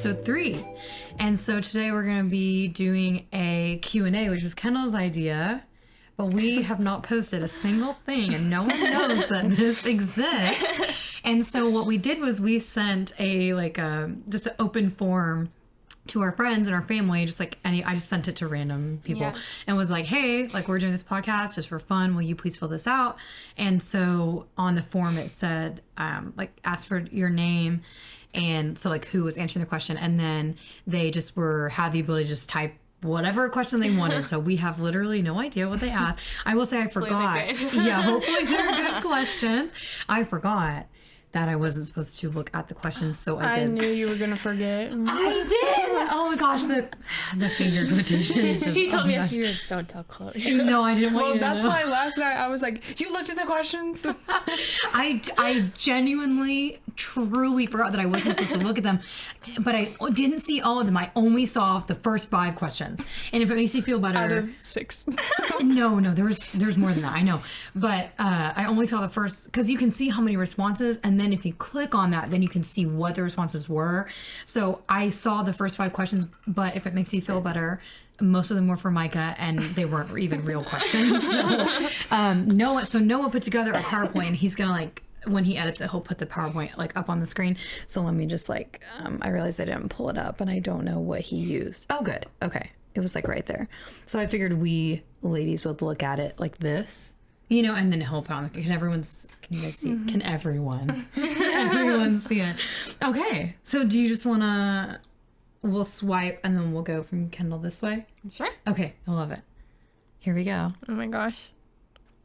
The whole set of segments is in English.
episode 3. And so today we're going to be doing a Q&A, which was Kendall's idea. But we have not posted a single thing, and no one knows that this exists. And so what we did was we sent just an open form to our friends and our family, I just sent it to random people and was like, hey, we're doing this podcast just for fun. Will you please fill this out? And so on the form it said, ask for your name. And so who was answering the question. And then they just had the ability to just type whatever question they wanted. So we have literally no idea what they asked. I will say I forgot. Yeah, hopefully they're good questions. I forgot that I wasn't supposed to look at the questions, so I did. I knew you were going to forget. I did! Oh my gosh, the finger quotations. She told me yesterday, don't tell Chloe. No, I didn't want you to know. Well, that's why last night I was like, you looked at the questions? I genuinely, truly forgot that I wasn't supposed to look at them, but I didn't see all of them. I only saw the first 5 questions. And if it makes you feel better... Out of 6. No, there's more than that, I know. But I only saw the first, because you can see how many responses, and then if you click on that, then you can see what the responses were. So I saw the first 5 questions, but if it makes you feel better, most of them were for Micah, and they weren't even real questions. So Noah put together a PowerPoint, and he's gonna when he edits it, he'll put the PowerPoint up on the screen. So let me just I realized I didn't pull it up, and I don't know what he used. Oh, good. Okay. It was right there. So I figured we ladies would look at it like this, and then he'll put on can you guys see? Can everyone see it? Okay. So do you just want we'll swipe and then we'll go from Kendall this way? Sure. Okay. I love it. Here we go. Oh my gosh.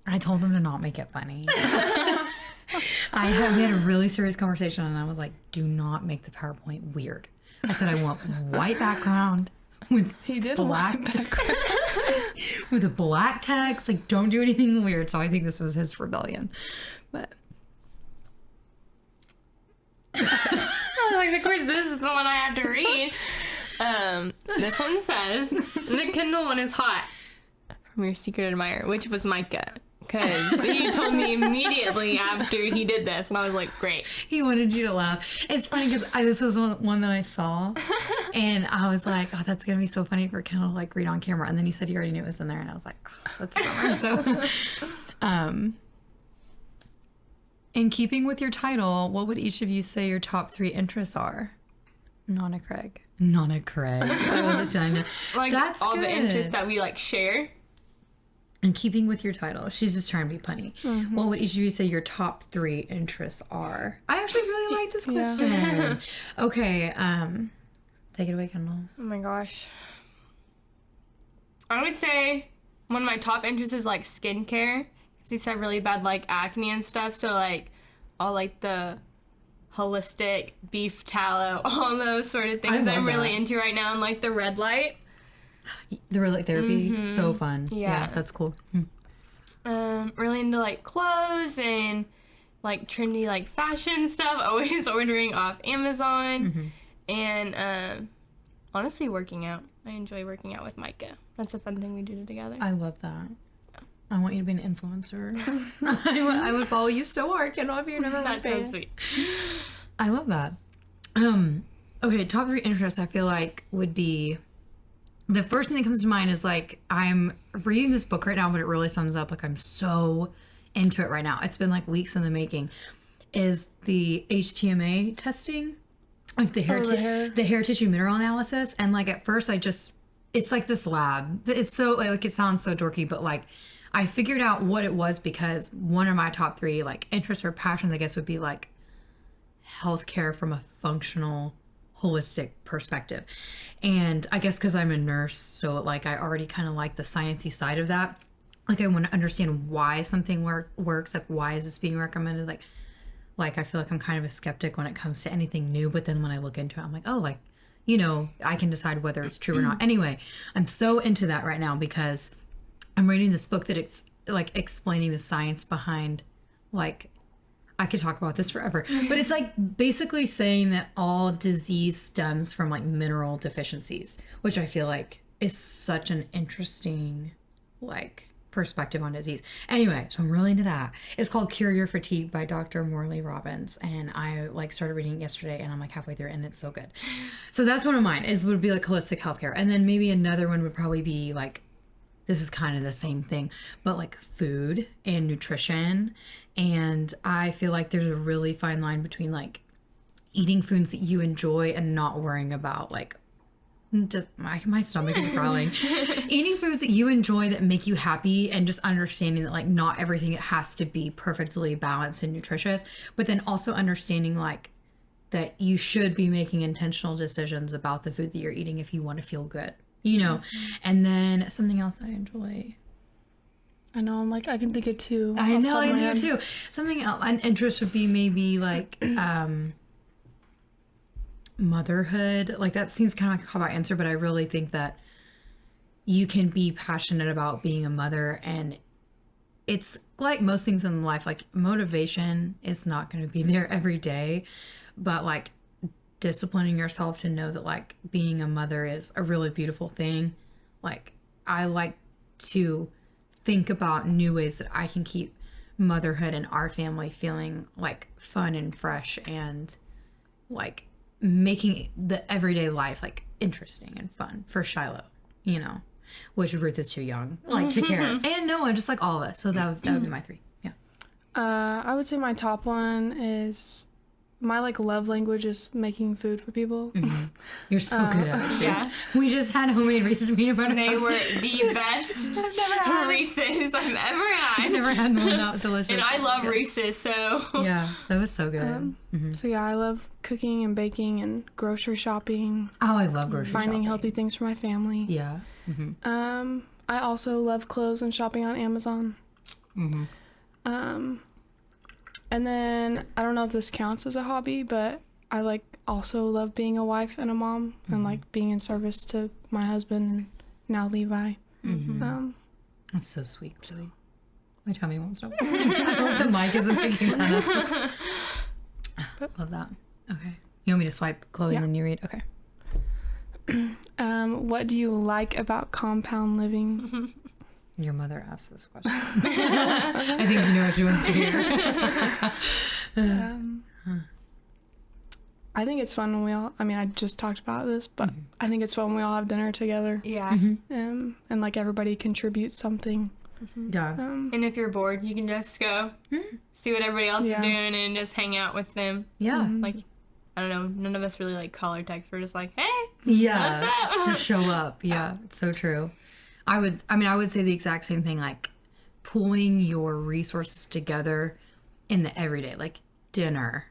I told him to not make it funny. We had a really serious conversation, and I was like, do not make the PowerPoint weird. I said, I want white background with black background. With a black text. Don't do anything weird. So I think this was his rebellion. But of course, this is the one I have to read. This one says, the Kindle one is hot from your secret admirer, which was Micah. Because he told me immediately after he did this, and I was like, great. He wanted you to laugh. It's funny because this was one that I saw, and I was like, oh, that's going to be so funny for Kendall to read on camera. And then he said he already knew it was in there, and I was like, oh, that's a bummer. So, in keeping with your title, what would each of you say your top 3 interests are? Nana Craig. I want to tell you. That's all good. The interests that we share. In keeping with your title, she's just trying to be punny. Mm-hmm. What would each of you say your top 3 interests are? I actually really like this question. Yeah. Okay, take it away, Kendall. Oh my gosh. I would say one of my top interests is skincare. Because I used to have really bad acne and stuff. So all the holistic beef tallow, all those sort of things I'm really into right now, and the red light. The red light therapy, so fun. Yeah, that's cool. Really into clothes and trendy fashion stuff. Always ordering off Amazon, and honestly, working out. I enjoy working out with Micah. That's a fun thing we do together. I love that. I want you to be an influencer. I would follow you so hard. Can't know if you're never. That's so sweet. I love that. Okay, top 3 interests I feel would be. The first thing that comes to mind is I'm reading this book right now, but it really sums up I'm so into it right now. It's been weeks in the making. Is the HTMA testing, the hair tissue mineral analysis, and at first it's this lab. It's so it sounds so dorky, but I figured out what it was because one of my top 3 interests or passions I guess would be healthcare from a functional holistic perspective. And I guess because I'm a nurse, so I already kind of like the sciencey side of that. I want to understand why something works. Why is this being recommended? I feel I'm kind of a skeptic when it comes to anything new, but then when I look into it, I'm like, oh, I can decide whether it's true or not. Anyway, I'm so into that right now because I'm reading this book that it's explaining the science behind I could talk about this forever, but it's basically saying that all disease stems from mineral deficiencies, which I feel is such an interesting perspective on disease. Anyway, so I'm really into that. It's called Cure Your Fatigue by Dr. Morley Robbins, and I like started reading it yesterday, and I'm like halfway through, and it's so good. So that's one of mine. Would be like holistic healthcare, and then maybe another one would probably be like, this is kind of the same thing, but like food and nutrition. And I feel like there's a really fine line between like eating foods that you enjoy and not worrying about like just my stomach is growling. Eating foods that you enjoy that make you happy, and just understanding that like not everything has to be perfectly balanced and nutritious, but then also understanding like that you should be making intentional decisions about the food that you're eating if you want to feel good, you know. And then something else I enjoy. I know, I'm like, I can think of two. I know, I can think of two. Something else, an interest would be maybe like motherhood. Like that seems kind of like a cop-out answer, but I really think that you can be passionate about being a mother, and it's like most things in life, like motivation is not going to be there every day, but like disciplining yourself to know that like being a mother is a really beautiful thing. Like I like to think about new ways that I can keep motherhood and our family feeling like fun and fresh, and like making the everyday life like interesting and fun for Shiloh, you know, which Ruth is too young like to care, and Noah, just like all of us. So that would be my three. Yeah. I would say my top one is my like love language is making food for people. You're so good at it too. Yeah. We just had homemade Reese's peanut butter They cups. were the best Reese's I've ever had. I've never had one that delicious. And I That's love good. Reese's, so. Yeah, that was so good. So yeah, I love cooking and baking and grocery shopping, Oh, I love grocery finding shopping. healthy things for my family. Yeah. I also love clothes and shopping on Amazon. And then I don't know if this counts as a hobby, but I like also love being a wife and a mom, and like being in service to my husband and now Levi. That's so sweet, Chloe. My tummy won't stop. I hope the mic isn't picking that up. Love that. Okay. You want me to swipe, Chloe, Yeah. and then you read? Okay. What do you like about compound living? Your mother asked this question. I think you know what she wants to hear. I think it's fun when we all, I mean, I just talked about this, but I think it's fun when we all have dinner together. Yeah. And like everybody contributes something. Yeah. And if you're bored, you can just go see what everybody else Yeah. is doing and just hang out with them. Yeah. Like, I don't know, none of us really like call or text. We're just like, hey, Yeah. what's up? Just show up. Yeah. It's so true. I would say the exact same thing, like pulling your resources together in the everyday, like dinner,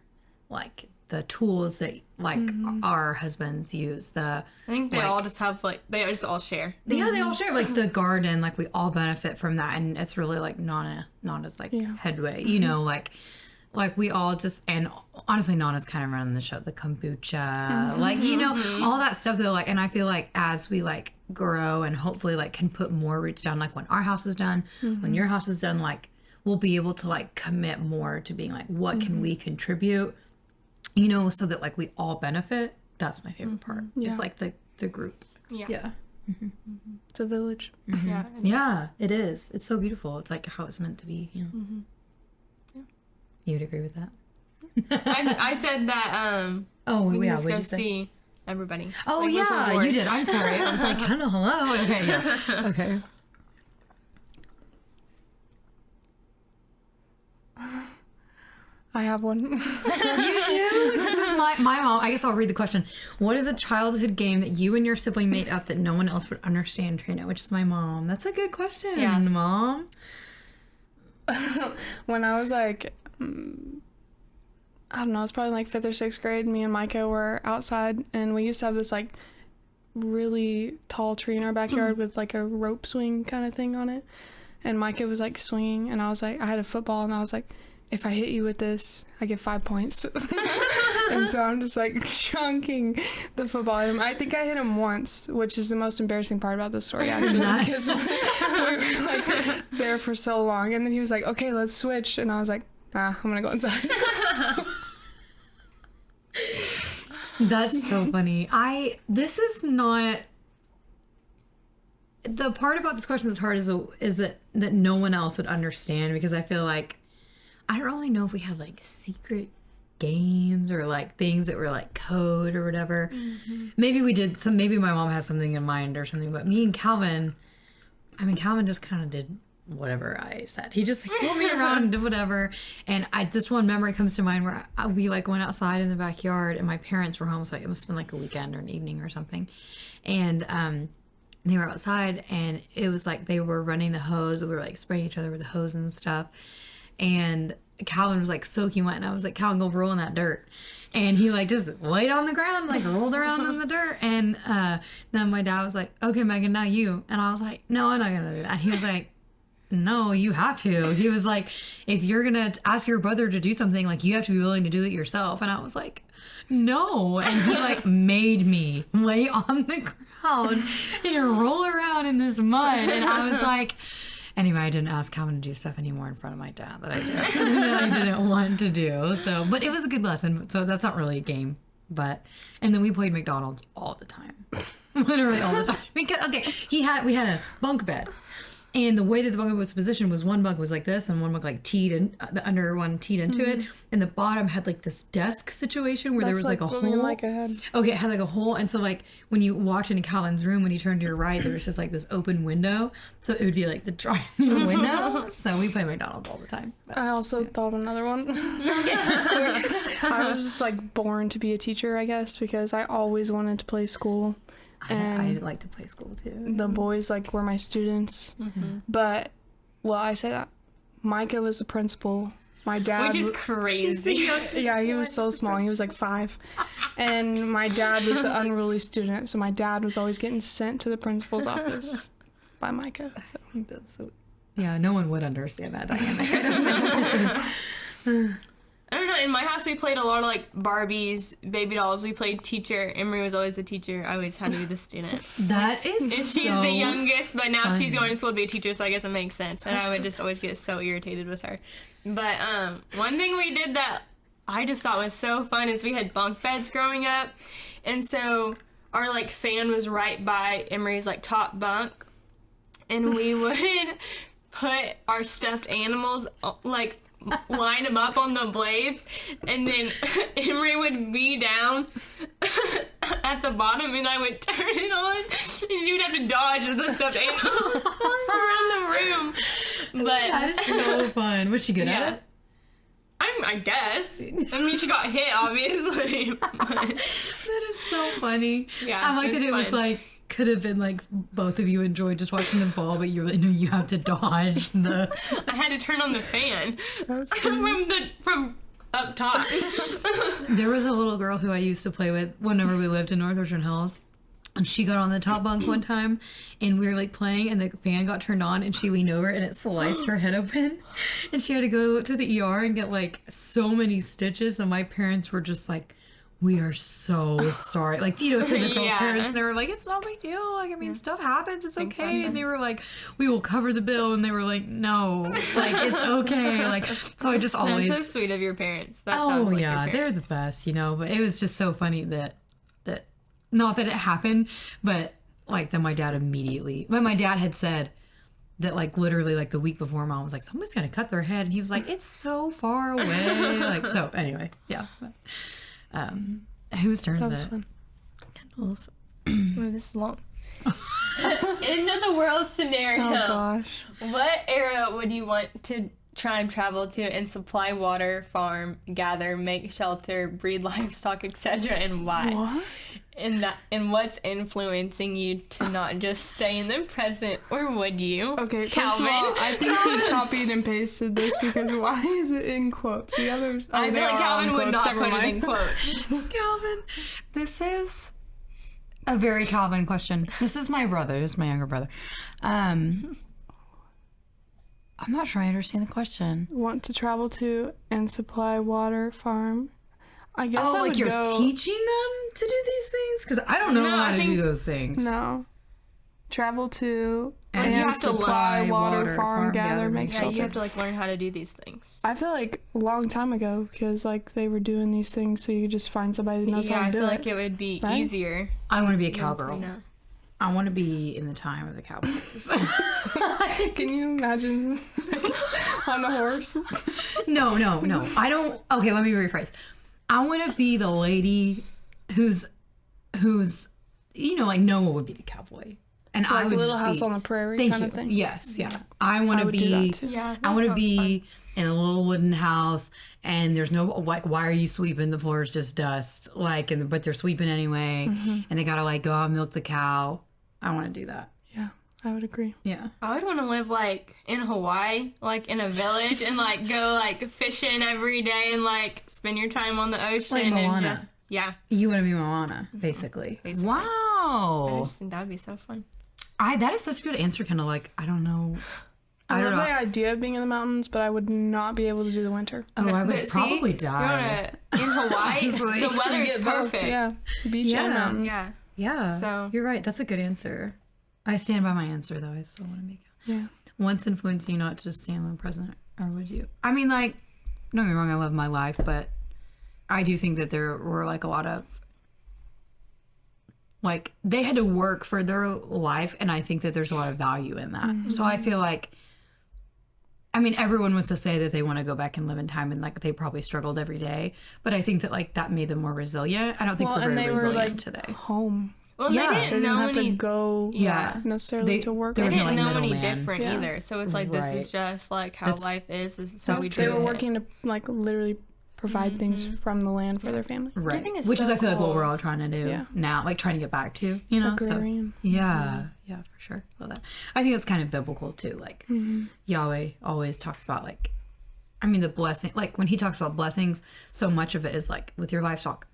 like the tools that like our husbands use, I think they like- all just have like, they just all share. yeah, they all share, like the garden, like we all benefit from that, and it's really like Nana's like headway, you know, like we all just, and honestly Nana's kind of running the show, the kombucha, like, you know, all that stuff though, like, and I feel like as we like grow and hopefully like can put more roots down, like when our house is done, when your house is done, like we'll be able to like commit more to being like, what can we contribute, you know, so that like we all benefit. That's my favorite part. It's like the group. Yeah. Yeah. It's a village. Yeah. Yeah, it is. It's so beautiful. It's like how it's meant to be. You know? You would agree with that? I said that, Oh, we can yeah. just What go did you say? see everybody. Oh, Like, we're from yeah, board. you did. I'm sorry. I was like, I don't know. Hello. Okay. Yeah. Okay. I have one. You do? This is my mom. I guess I'll read the question. What is a childhood game that you and your sibling made up that no one else would understand, Trina? Which is my mom. That's a good question, Yeah. Mom. When I was like, I don't know, it's probably like 5th or 6th grade, me and Micah were outside, and we used to have this like really tall tree in our backyard with like a rope swing kind of thing on it. And Micah was like swinging, and I was like, I had a football, and I was like, if I hit you with this, I get 5 points. And so I'm just like chunking the football at him. I think I hit him once, which is the most embarrassing part about this story, actually, because we were like there for so long. And then he was like, okay, let's switch. And I was like, I'm gonna go inside. That's so funny. This is not the part about this question that's hard is that no one else would understand, because I feel like I don't really know if we had like secret games or like things that were like code or whatever. Maybe we did some. Maybe my mom has something in mind or something. But me and Calvin, Calvin just kind of did whatever I said. He just like pulled me around and did whatever. And this one memory comes to mind where we like went outside in the backyard and my parents were home, so it must have been like a weekend or an evening or something. And they were outside and it was like they were running the hose. We were like spraying each other with the hose and stuff. And Calvin was like soaking wet, and I was like, Calvin, go roll in that dirt. And he like just laid on the ground, like rolled around in the dirt. And then my dad was like, okay, Megan, now you. And I was like, no, I'm not gonna do that. And he was like, no, you have to. He was like, if you're gonna ask your brother to do something, like you have to be willing to do it yourself. And I was like, no. And he like made me lay on the ground and roll around in this mud. And I was like, anyway, I didn't ask Calvin to do stuff anymore in front of my dad that I didn't want to do. So, but it was a good lesson. So that's not really a game. And then we played McDonald's all the time, literally all the time. Because we had a bunk bed, and the way that the bunk bed was positioned was one bunk was like this, and one bunk like teed in, the under one teed into it, and the bottom had like this desk situation where there was like a hole. Okay, it had like a hole, and so like when you walked into Calvin's room, when you turned to your right, there was just like this open window, so it would be like the drive-through window. So we play McDonald's all the time. But, I also thought of another one. I was just like born to be a teacher, I guess, because I always wanted to play school. And I'd like to play school too. The boys like were my students. But well, I say that Micah was the principal. My dad, which is crazy. Yeah, he was so small. He was like 5, and my dad was the unruly student. So my dad was always getting sent to the principal's office by Micah. So that's so. Yeah, no one would understand that dynamic. I don't know. In my house, we played a lot of like Barbies, baby dolls. We played teacher. Emery was always the teacher. I always had to be the student. That is and she's so the youngest, but now funny. she's going to school to be a teacher, so I guess it makes sense. And I would just always get so irritated with her. But one thing we did that I just thought was so fun is we had bunk beds growing up, and so our like fan was right by Emery's like top bunk, and we would put our stuffed animals like line them up on the blades, and then Emery would be down at the bottom, and I would turn it on, and you would have to dodge the stuffed animal around the room. But that is so fun. Was she good at it? I guess. I mean, she got hit, obviously. That is so funny. Yeah, I like that it was fun. like, could have been like both of you enjoyed just watching them fall, but you really know you have to dodge the. I had to turn on the fan that's from up top. There was a little girl who I used to play with whenever we lived in North Richmond Hills. And she got on the top bunk one time, and we were like playing, and the fan got turned on, and she leaned over, and it sliced her head open, and she had to go to the ER and get like so many stitches. And my parents were just like, "We are so sorry." Like, to the girl's parents, they were like, "It's no big deal. Like, I mean, stuff happens. It's okay." Exactly. And they were like, "We will cover the bill," and they were like, "No, like it's okay." Like, so I just always. That's so sweet of your parents. That sounds like your parents. They're the best, But it was just so funny that not that it happened, but like then my dad immediately. But my dad had said that like literally like the week before, Mom was like, "Somebody's gonna cut their head," and he was like, "It's so far away." Like, so anyway, yeah. But, whose turn is it? fun. Kendall's. Oh, this is long. End of the world scenario. Oh gosh. What era would you want to try and travel to and supply water, farm, gather, make shelter, breed livestock, etc., and why? What? And what's influencing you to not just stay in the present, or would you? Okay, Calvin. first of all, I think he copied and pasted this because why is it in quotes? The others. I feel like Calvin would not put it in quotes. Calvin, this is a very Calvin question. This is my brother. This is my younger brother. I'm not sure I understand the question. Want to travel to and supply water, farm. I guess I like would you're go. teaching them to do these things? Because I don't know No, how I to think- do those things. No. Travel to And and, you have to supply water, farm, farm, gather, make Yeah, shelter. you have to like learn how to do these things. I feel like a long time ago because like they were doing these things, so you just find somebody that knows Yeah, how to I do feel it. like it would be Right? easier. I want to be a than cowgirl. to know. I want to be in the time of the cowboys. Can you imagine on a horse? No. I don't. Okay, let me rephrase. I want to be the lady who's, like Noah would be the cowboy, and I Like would Little just House be, on the Prairie thank kind you. of thing. Yes, yeah. I want I to would do be. that too. Yeah, I want to that be sounds in a little wooden house, and there's no like, why are you sweeping? The floor is just dust. Like, but they're sweeping anyway, and they gotta like go out and milk the cow. I want to do that. Yeah, I would agree. Yeah. I would want to live like in Hawaii, like in a village, and like go like fishing every day and like spend your time on the ocean Like and Moana. just You want to be Moana, basically. Basically. I Wow. just think that would be so fun. That is such a good answer. Kind of like, I don't know. I don't love know. the idea of being in the mountains, but I would not be able to do the winter. Oh, I would But see, probably die. In Hawaii, Honestly. the weather's Get both, perfect. Yeah, beach Yeah. and mountains. Yeah. Yeah. So- You're right. That's a good answer. I stand by my answer, though. I still want to make it. Yeah. Once influencing you not to just stay in the present, or would you? I mean, like, don't get me wrong, I love my life, but I do think that there were like a lot of, like, they had to work for their life, and I think that there's a lot of value in that. So I feel like, I mean, everyone wants to say that they want to go back and live in time, and like they probably struggled every day, but I think that like that made them more resilient. I don't think Well, we're and very they were resilient like today. home. Well, Yeah. they They didn't didn't know have to any. go Yeah. necessarily They- to work. there They was no, didn't like, know any middleman. different Yeah. either. So it's like this Right. is just like how That's- life is. This is how we that's do They true. were it. working to like literally provide things from the land for their family. Right. think it's Which is, so I feel like, what cool. we're all trying to do Yeah. now, like trying to get back to, you know? Agrarian. So, yeah, for sure. Love that. I think it's kind of biblical too. Like, Yahweh always talks about, like, I mean, the blessing, like when he talks about blessings, so much of it is like with your livestock,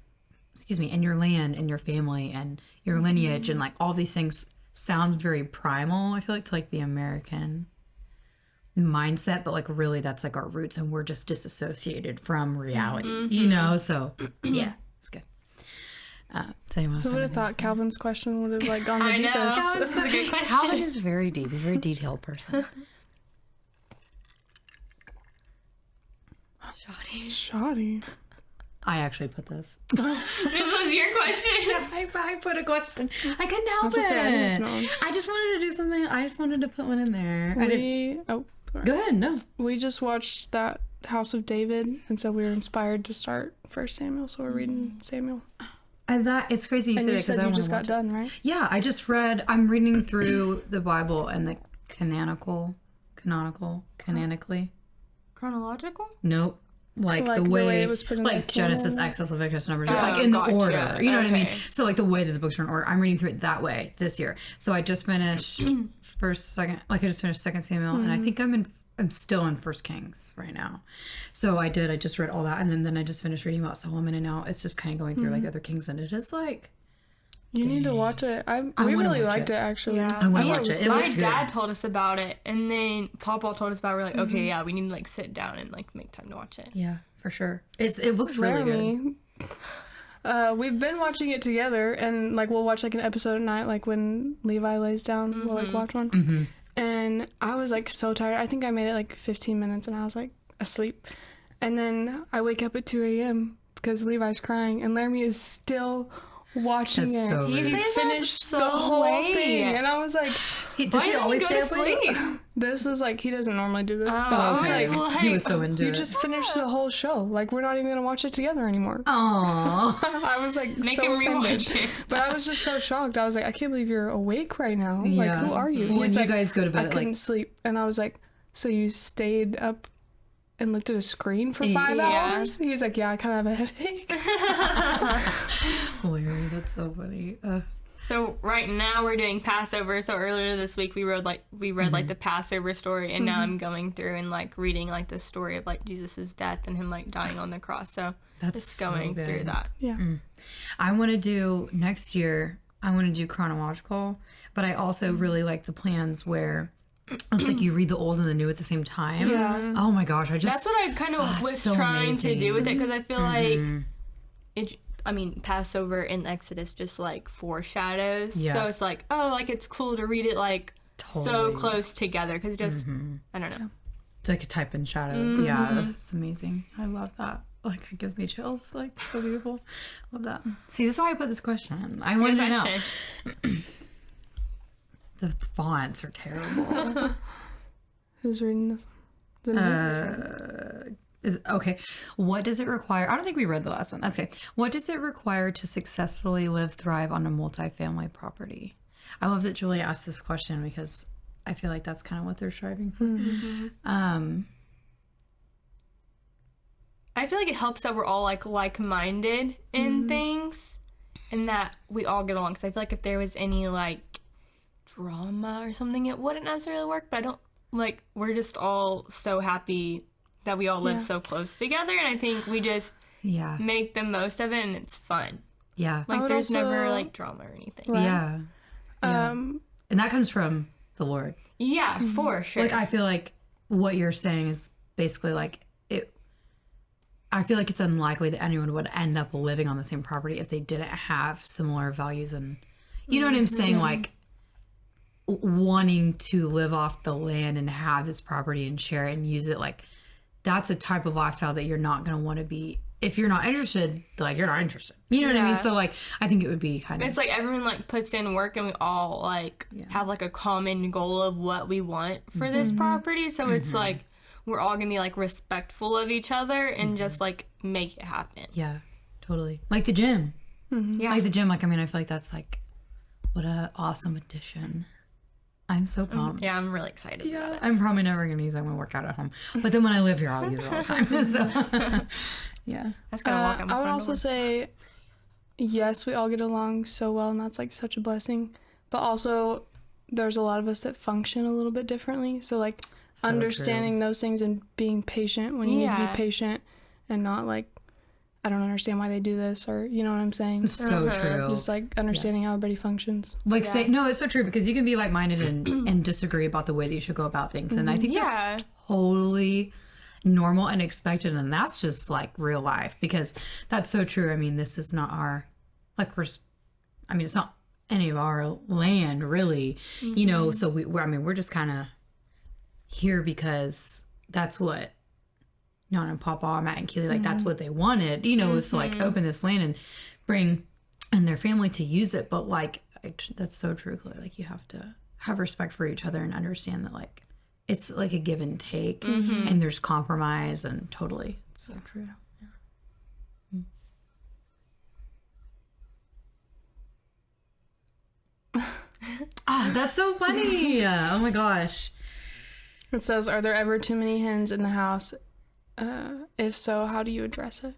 and your land and your family and your lineage and like all these things sound very primal, I feel like, to like the American mindset, but like really that's like our roots and we're just disassociated from reality, you know? So yeah, it's good. So anyone else Who have would have anything? thought Calvin's question would have like gone the I know. deepest? This is a good question. Calvin is very deep, a very detailed person. Shoddy. I actually put this. This was your question. I put a question. I couldn't help gonna say, I didn't it. smell it. I just wanted to do something. I just wanted to put one in there. I didn't. Go ahead. No. We just watched that House of David, and so we were inspired to start First Samuel. So we're reading Samuel. It's crazy you And say you that because said I you want just to got watch it. done, right? Yeah, I just read. I'm reading through the Bible and the canonically. Chronological? Nope. Like Like the the way, way it was put in the like Genesis, canon? Exodus, Leviticus, Numbers, Oh, like in the gotcha. order. You know what I mean? Okay. So like the way that the books are in order. I'm reading through it that way this year. So I just finished I just finished Second Samuel, and I think I'm still in First Kings right now. So I just read all that, and then I just finished reading about Solomon, and now it's just kind of going through like the other kings, and it is like, You need to watch it. We wanna really watch liked it. it actually. Yeah. I want Yeah, to watch it. It My looks good. dad told us about it, and then Papa told us about it. We're like, okay, yeah, we need to like sit down and like make time to watch it. Yeah, for sure. It looks really good. Laramie, we've been watching it together, and like we'll watch like an episode at night, like when Levi lays down, we'll like watch one. And I was like so tired. I think I made it like 15 minutes, and I was like asleep. And then I wake up at 2 a.m. because Levi's crying, and Laramie is still watching That's it. so He rude. stays up Finished so the whole late. thing, and I was like, Does Why he didn't always he stay go up to late? sleep? this is like he doesn't normally do this, but Oh, I was okay. like, Well, He was so into you it. just finished the whole show. Like we're not even gonna watch it together anymore. Aww. I was like Make so him offended. rewatch it. But I was just so shocked. I was like, I can't believe you're awake right now. Like, Yeah. who are you? When He's you like, guys go to bed I at, couldn't like- sleep. And I was like, so you stayed up and looked at a screen for 5 Yeah. hours? He's like, yeah, I kind of have a headache. Larry, that's so funny. So right now we're doing Passover. So earlier this week we read like the Passover story, and now I'm going through and like reading like the story of like Jesus's death and him like dying on the cross. So That's just so going good. through that. Yeah. I want to do next year. I want to do chronological, but I also really like the plans where it's like you read the old and the new at the same time. Yeah. Oh my gosh, I just That's what I kind of it's was so trying to do with it, amazing. because I feel like it. I mean, Passover and Exodus just like foreshadows. Yeah. So it's like, oh, like it's cool to read it like so Totally. close together, because just I don't know. It's like a type in shadow. Yeah, it's amazing. I love that. Like it gives me chills. Like so beautiful. Love that. See, this is why I put this question. I Good wanted to know. question. The fonts are terrible. Who's reading this one? Okay. What does it require? I don't think we read the last one. That's okay. What does it require to successfully thrive on a multifamily property? I love that Julia asked this question because I feel like that's kind of what they're striving for. I feel like it helps that we're all like-minded in things, and that we all get along. Because I feel like if there was any like drama or something, it wouldn't necessarily work. But I don't we're just all so happy that we all live so close together, and I think we just make the most of it, and it's fun. Yeah. Like there's also- never like drama or anything. Right. Yeah. And that comes from the Lord. Yeah, for sure. Like, I feel like what you're saying is basically like it. I feel like it's unlikely that anyone would end up living on the same property if they didn't have similar values, and you know what I'm saying? Like wanting to live off the land and have this property and share it and use it. Like that's a type of lifestyle that you're not going to want to be. If you're not interested, like you're not interested. You know what I mean? So like, I think it would be kind of. It's like everyone like puts in work, and we all like have like a common goal of what we want for this property. So it's like we're all gonna be like respectful of each other and just like make it happen. Yeah, totally. Like the gym. Yeah. Like the gym. Like, I mean, I feel like that's like, what a awesome addition. I'm so pumped. Yeah, I'm really excited about it. I'm probably never going to use it when I work out at home. But then when I live here, I'll use it all the time. So, yeah. That's gonna walk out my I would front also door. say, yes, we all get along so well, and that's like such a blessing. But also, there's a lot of us that function a little bit differently. So like So understanding those things and being patient when you need to Yeah. be patient, and not like, I don't understand why they do this, or you know what I'm saying. So true. Just like understanding how everybody functions. Like, say, no, it's so true because you can be like-minded and disagree about the way that you should go about things. And I think that's totally normal and expected. And that's just like real life because that's so true. I mean, this is not our, like, it's not any of our land really, you know, so we're just kind of here because that's what Nana and Papa, Matt and Keely, like that's what they wanted, you know, was to like open this land and bring and their family to use it. But like, that's so true, Chloe. Like you have to have respect for each other and understand that like it's like a give and take and there's compromise and totally. It's so true. That's so funny. Oh my gosh. It says, "Are there ever too many hens in the house? If so, how do you address it?"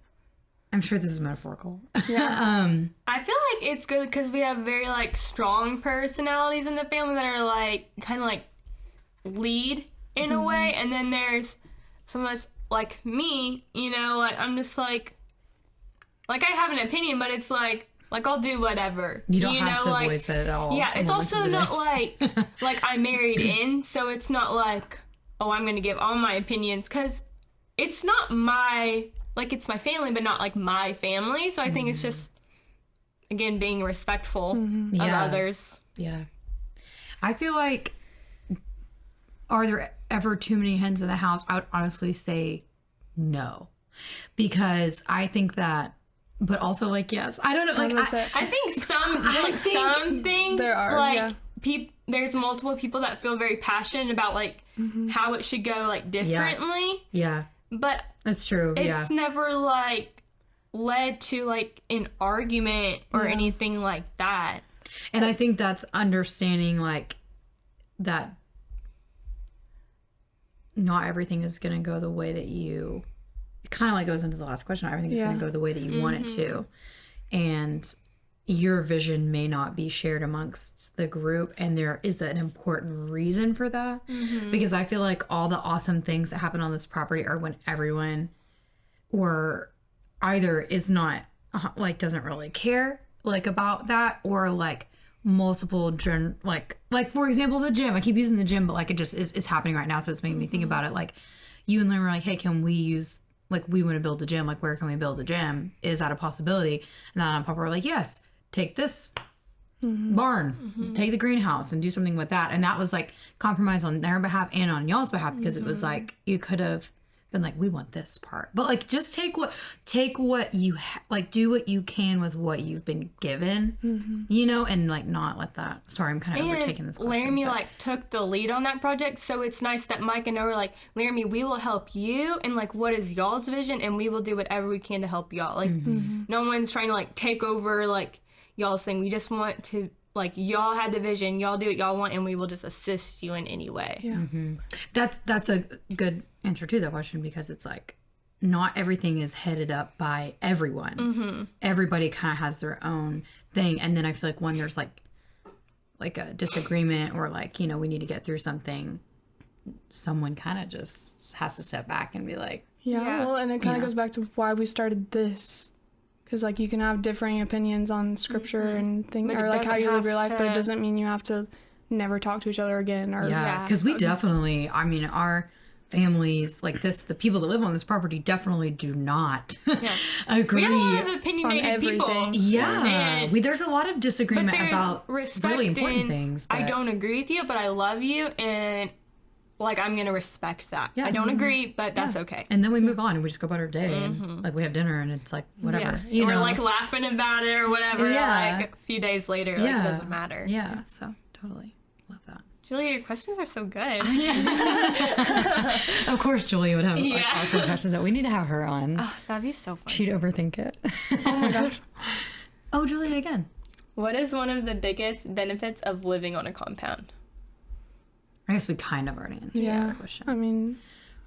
I'm sure this is metaphorical. Yeah. I feel like it's good because we have very like strong personalities in the family that are like kind of like lead in a way, and then there's some of us like me, you know, like I'm just like I have an opinion, but it's like I'll do whatever. You don't have know, to like, voice it at all. Yeah, it's moments of also the not day. like I married in, so it's not like, oh, I'm gonna give all my opinions, because it's not my, like, it's my family, but not like my family. So I think it's just, again, being respectful of Yeah. others. Yeah. I feel like, are there ever too many hens in the house? I would honestly say no. Because I think that, but also like, yes. I don't know. Like, I think some things, there are, like, there's multiple people that feel very passionate about, like, how it should go, like, differently. yeah, But that's true. it's never, like, led to, like, an argument or anything like that. And I think that's understanding, like, that not everything is going to go the way that you, it kind of like goes into the last question. Not everything is going to go the way that you want it to. And your vision may not be shared amongst the group. And there is an important reason for that. Because I feel like all the awesome things that happen on this property are when everyone or either is not, like, doesn't really care, like, about that, or, like, multiple like for example the gym. I keep using the gym, but like it just is, it's happening right now, so it's making me think about it. Like you and Lynn were like, hey, can we use, like, we want to build a gym, like where can we build a gym, is that a possibility? And then Papa were like, yes, take this barn, take the greenhouse and do something with that. And that was like compromise on their behalf and on y'all's behalf, because it was like you could have been like, we want this part, but like just take what you like, do what you can with what you've been given, you know, and like not let that. Sorry, I'm kind of overtaking this question. Laramie but- like took the lead on that project, so it's nice that Mike and Noah were like, Laramie, we will help you, and like, what is y'all's vision, and we will do whatever we can to help y'all. Like, no one's trying to like take over like y'all's thing. We just want to. Like, y'all had the vision, y'all do what y'all want, and we will just assist you in any way. Yeah. That's a good answer to that question, because it's like not everything is headed up by everyone. Everybody kind of has their own thing, and then I feel like when there's like a disagreement or like, you know, we need to get through something, someone kind of just has to step back and be like, Yeah, well, and it kind of Yeah. goes back to why we started this. Because, like, you can have differing opinions on scripture and things, But it or, like, how doesn't you live have your life, but it to- doesn't mean you have to never talk to each other again. Or yeah, because we definitely, I mean, our families like this, the people that live on this property definitely do not agree. We have a lot of opinionated people. everything. Yeah, And- there's a lot of But disagreement there's about respect really important and things. I but- don't agree with you, but I love you, and like I'm gonna respect that. Yeah. I don't agree, but that's okay. And then we move on and we just go about our day and like we have dinner and it's like whatever. Yeah. You We're know? like laughing about it or whatever. Yeah. Like a few days later, like it doesn't matter. Yeah, so totally love that. Julia, your questions are so good. Of course, Julia would have like, Yeah. awesome questions that we need to have her on. That'd be so fun. She'd overthink it. Oh my gosh. Oh, Julia again. What is one of the biggest benefits of living on a compound? I guess we kind of already answered Yeah. this question. I mean,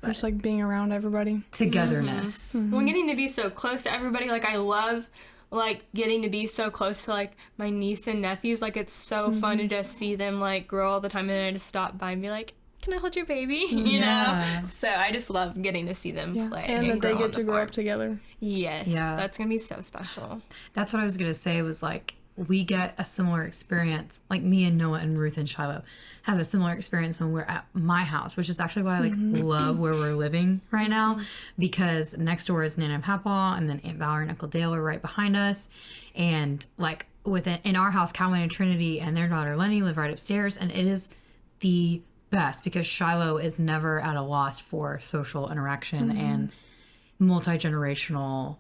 just like being around everybody. Togetherness. Well, getting to be so close to everybody, like I love like getting to be so close to like my niece and nephews. Like it's so fun to just see them like grow all the time, and then I just stop by and be like, "Can I hold your baby?" You Yeah. know. So I just love getting to see them Yeah. play And that they grow on get to the grow farm. up together. Yes, Yeah. that's gonna be so special. That's what I was gonna say was like we get a similar experience. Like me and Noah and Ruth and Shiloh have a similar experience when we're at my house, which is actually why I like love where we're living right now, because next door is Nana and Papa, and then Aunt Valerie and Uncle Dale are right behind us, and like in our house, Calvin and Trinity and their daughter Lenny live right upstairs, and it is the best because Shiloh is never at a loss for social interaction and multi-generational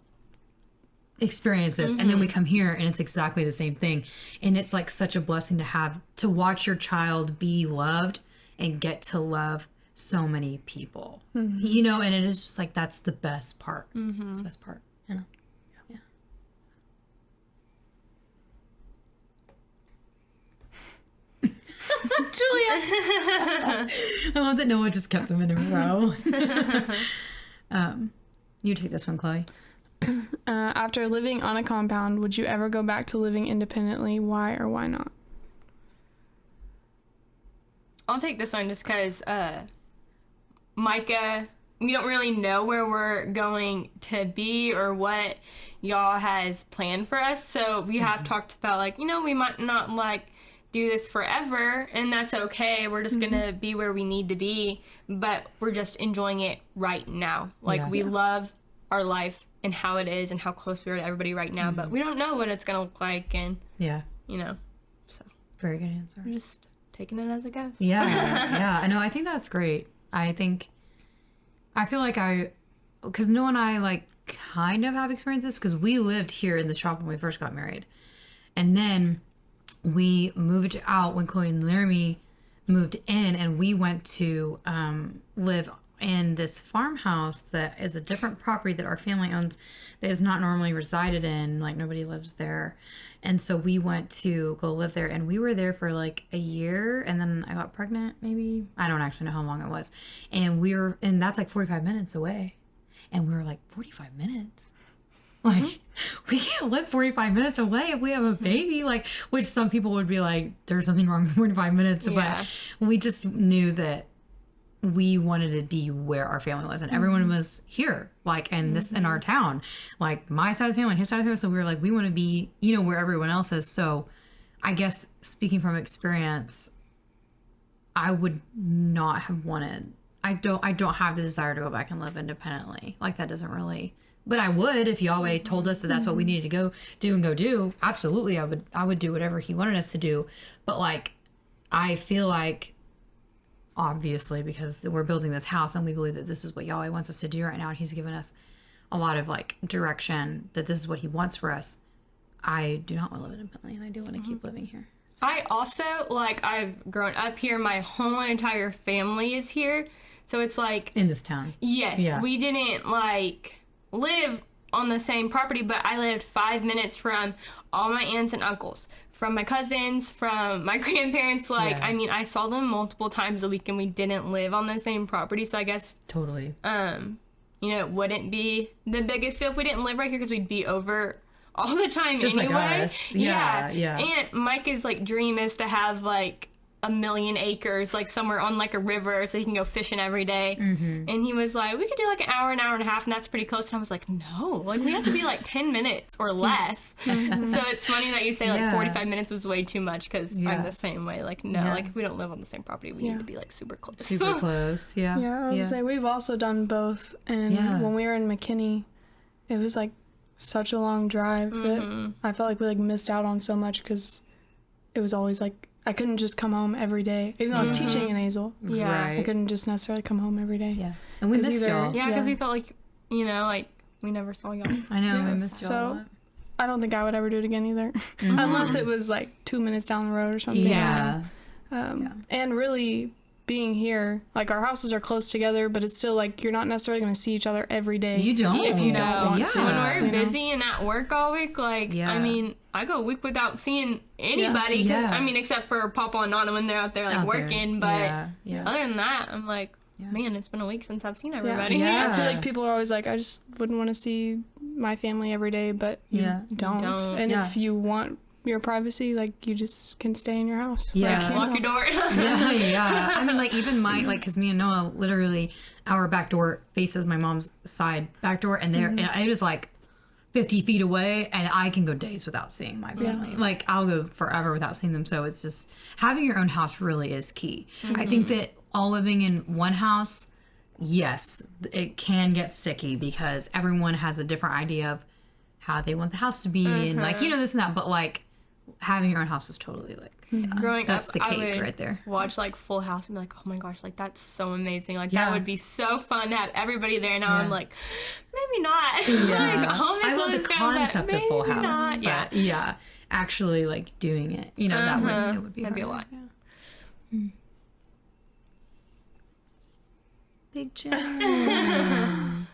experiences. And then we come here and it's exactly the same thing, and it's like such a blessing to have to watch your child be loved and get to love so many people, you know, and it is just like that's the best part. It's the best part, you know. Yeah. Julia. I love that Noah just kept them in a row. You take this one, Chloe. After living on a compound, would you ever go back to living independently? Why or why not? I'll take this one just because Micah, we don't really know where we're going to be or what y'all has planned for us. So we have talked about like, you know, we might not like do this forever, and that's okay. We're just gonna be where we need to be, but we're just enjoying it right now. Like Yeah. we love our life and how it is and how close we are to everybody right now, but we don't know what it's gonna look like, and Yeah, you know, so very good answer. we're just taking it as it goes. Yeah, yeah. I know. I think that's great. I feel like because Noah and I like kind of have experienced this because we lived here in the shop when we first got married, and then we moved out when Chloe and Laramie moved in, and we went to live in this farmhouse that is a different property that our family owns that is not normally resided in. Like nobody lives there. And so we went to go live there, and we were there for like a year, and then I got pregnant, maybe. I don't actually know how long it was. And that's like 45 minutes away. And we were like, 45 minutes? Like, we can't live 45 minutes away if we have a baby. Like, which some people would be like, there's nothing wrong with 45 minutes. Yeah. But we just knew that we wanted to be where our family was, and everyone was here, like, and this in our town, like my side of the family and his side of the family. So we were like, we want to be, you know, where everyone else is. So I guess speaking from experience, I would not have wanted, I don't have the desire to go back and live independently. Like that doesn't really, but I would if Yahweh told us that that's what we needed to go do. Absolutely. I would do whatever he wanted us to do. But like, I feel like obviously, because we're building this house and we believe that this is what Yahweh wants us to do right now, and He's given us a lot of like direction that this is what He wants for us. I do not want to live independently, and I do want to keep living here. I also, like, I've grown up here. My whole entire family is here. So it's like... In this town. Yes. Yeah. We didn't, like, live on the same property, but I lived 5 minutes from all my aunts and uncles, from my cousins, from my grandparents. Like, Yeah. I mean, I saw them multiple times a week, and we didn't live on the same property. So I guess, Totally. you know, it wouldn't be the biggest deal if we didn't live right here because we'd be over all the time Just anyway. like us. Yeah. And Micah's like dream is to have like 1 million acres, like somewhere on like a river, so he can go fishing every day. Mm-hmm. And he was like, we could do like an hour and a half, and that's pretty close. And I was like, no, like we have to be like 10 minutes or less. So it's funny that you say like Yeah. 45 minutes was way too much, because Yeah. I'm the same way. Like, no, Yeah. like if we don't live on the same property, we need to be like super close. Super close. Yeah. Yeah, I was gonna say we've also done both, and Yeah. when we were in McKinney, it was like such a long drive that I felt like we like missed out on so much because it was always like I couldn't just come home every day, even though I was teaching in Hazel. Yeah. Right. I couldn't just necessarily come home every day. Yeah. And we 'Cause missed either- y'all. Yeah, because Yeah. we felt like, you know, like we never saw y'all. I know. We Yeah. missed y'all a So lot. I don't think I would ever do it again either, unless it was like 2 minutes down the road or something. Yeah. And really being here, like our houses are close together, but it's still like you're not necessarily going to see each other every day. You don't. If you don't No. want yeah. to. When we're you know? busy and at work all week, like, Yeah. I mean, I go a week without seeing anybody. 'Cause- Yeah. I mean, except for Papa and Nana when they're out there, like, Out there. working. But Yeah. other than that, I'm like, man, it's been a week since I've seen everybody. Yeah. I feel like people are always like, I just wouldn't want to see my family every day, but you Yeah. don't. don't. And Yeah. if you want your privacy, like you just can stay in your house. Yeah. Like, you Lock know. your door. Yeah. I mean, like, even my, like, because me and Noah, literally, our back door faces my mom's side back door, and there, and it is like 50 feet away, and I can go days without seeing my family. Like, I'll go forever without seeing them. So it's just having your own house really is key. I think that all living in one house, yes, it can get sticky because everyone has a different idea of how they want the house to be, and like, you know, this and that. But like, having your own house is totally like, yeah, Growing that's up, the I cake would right there. watch like Full House and be like, oh my gosh, like that's so amazing. Like Yeah. that would be so fun to have everybody there. Now I'm like, maybe not. Yeah. like, I'll make I love the Louis go, but concept of Full maybe House. not. But yeah, actually like doing it, you know, that would, it would be That'd be a hard. lot. Yeah. Big Jim.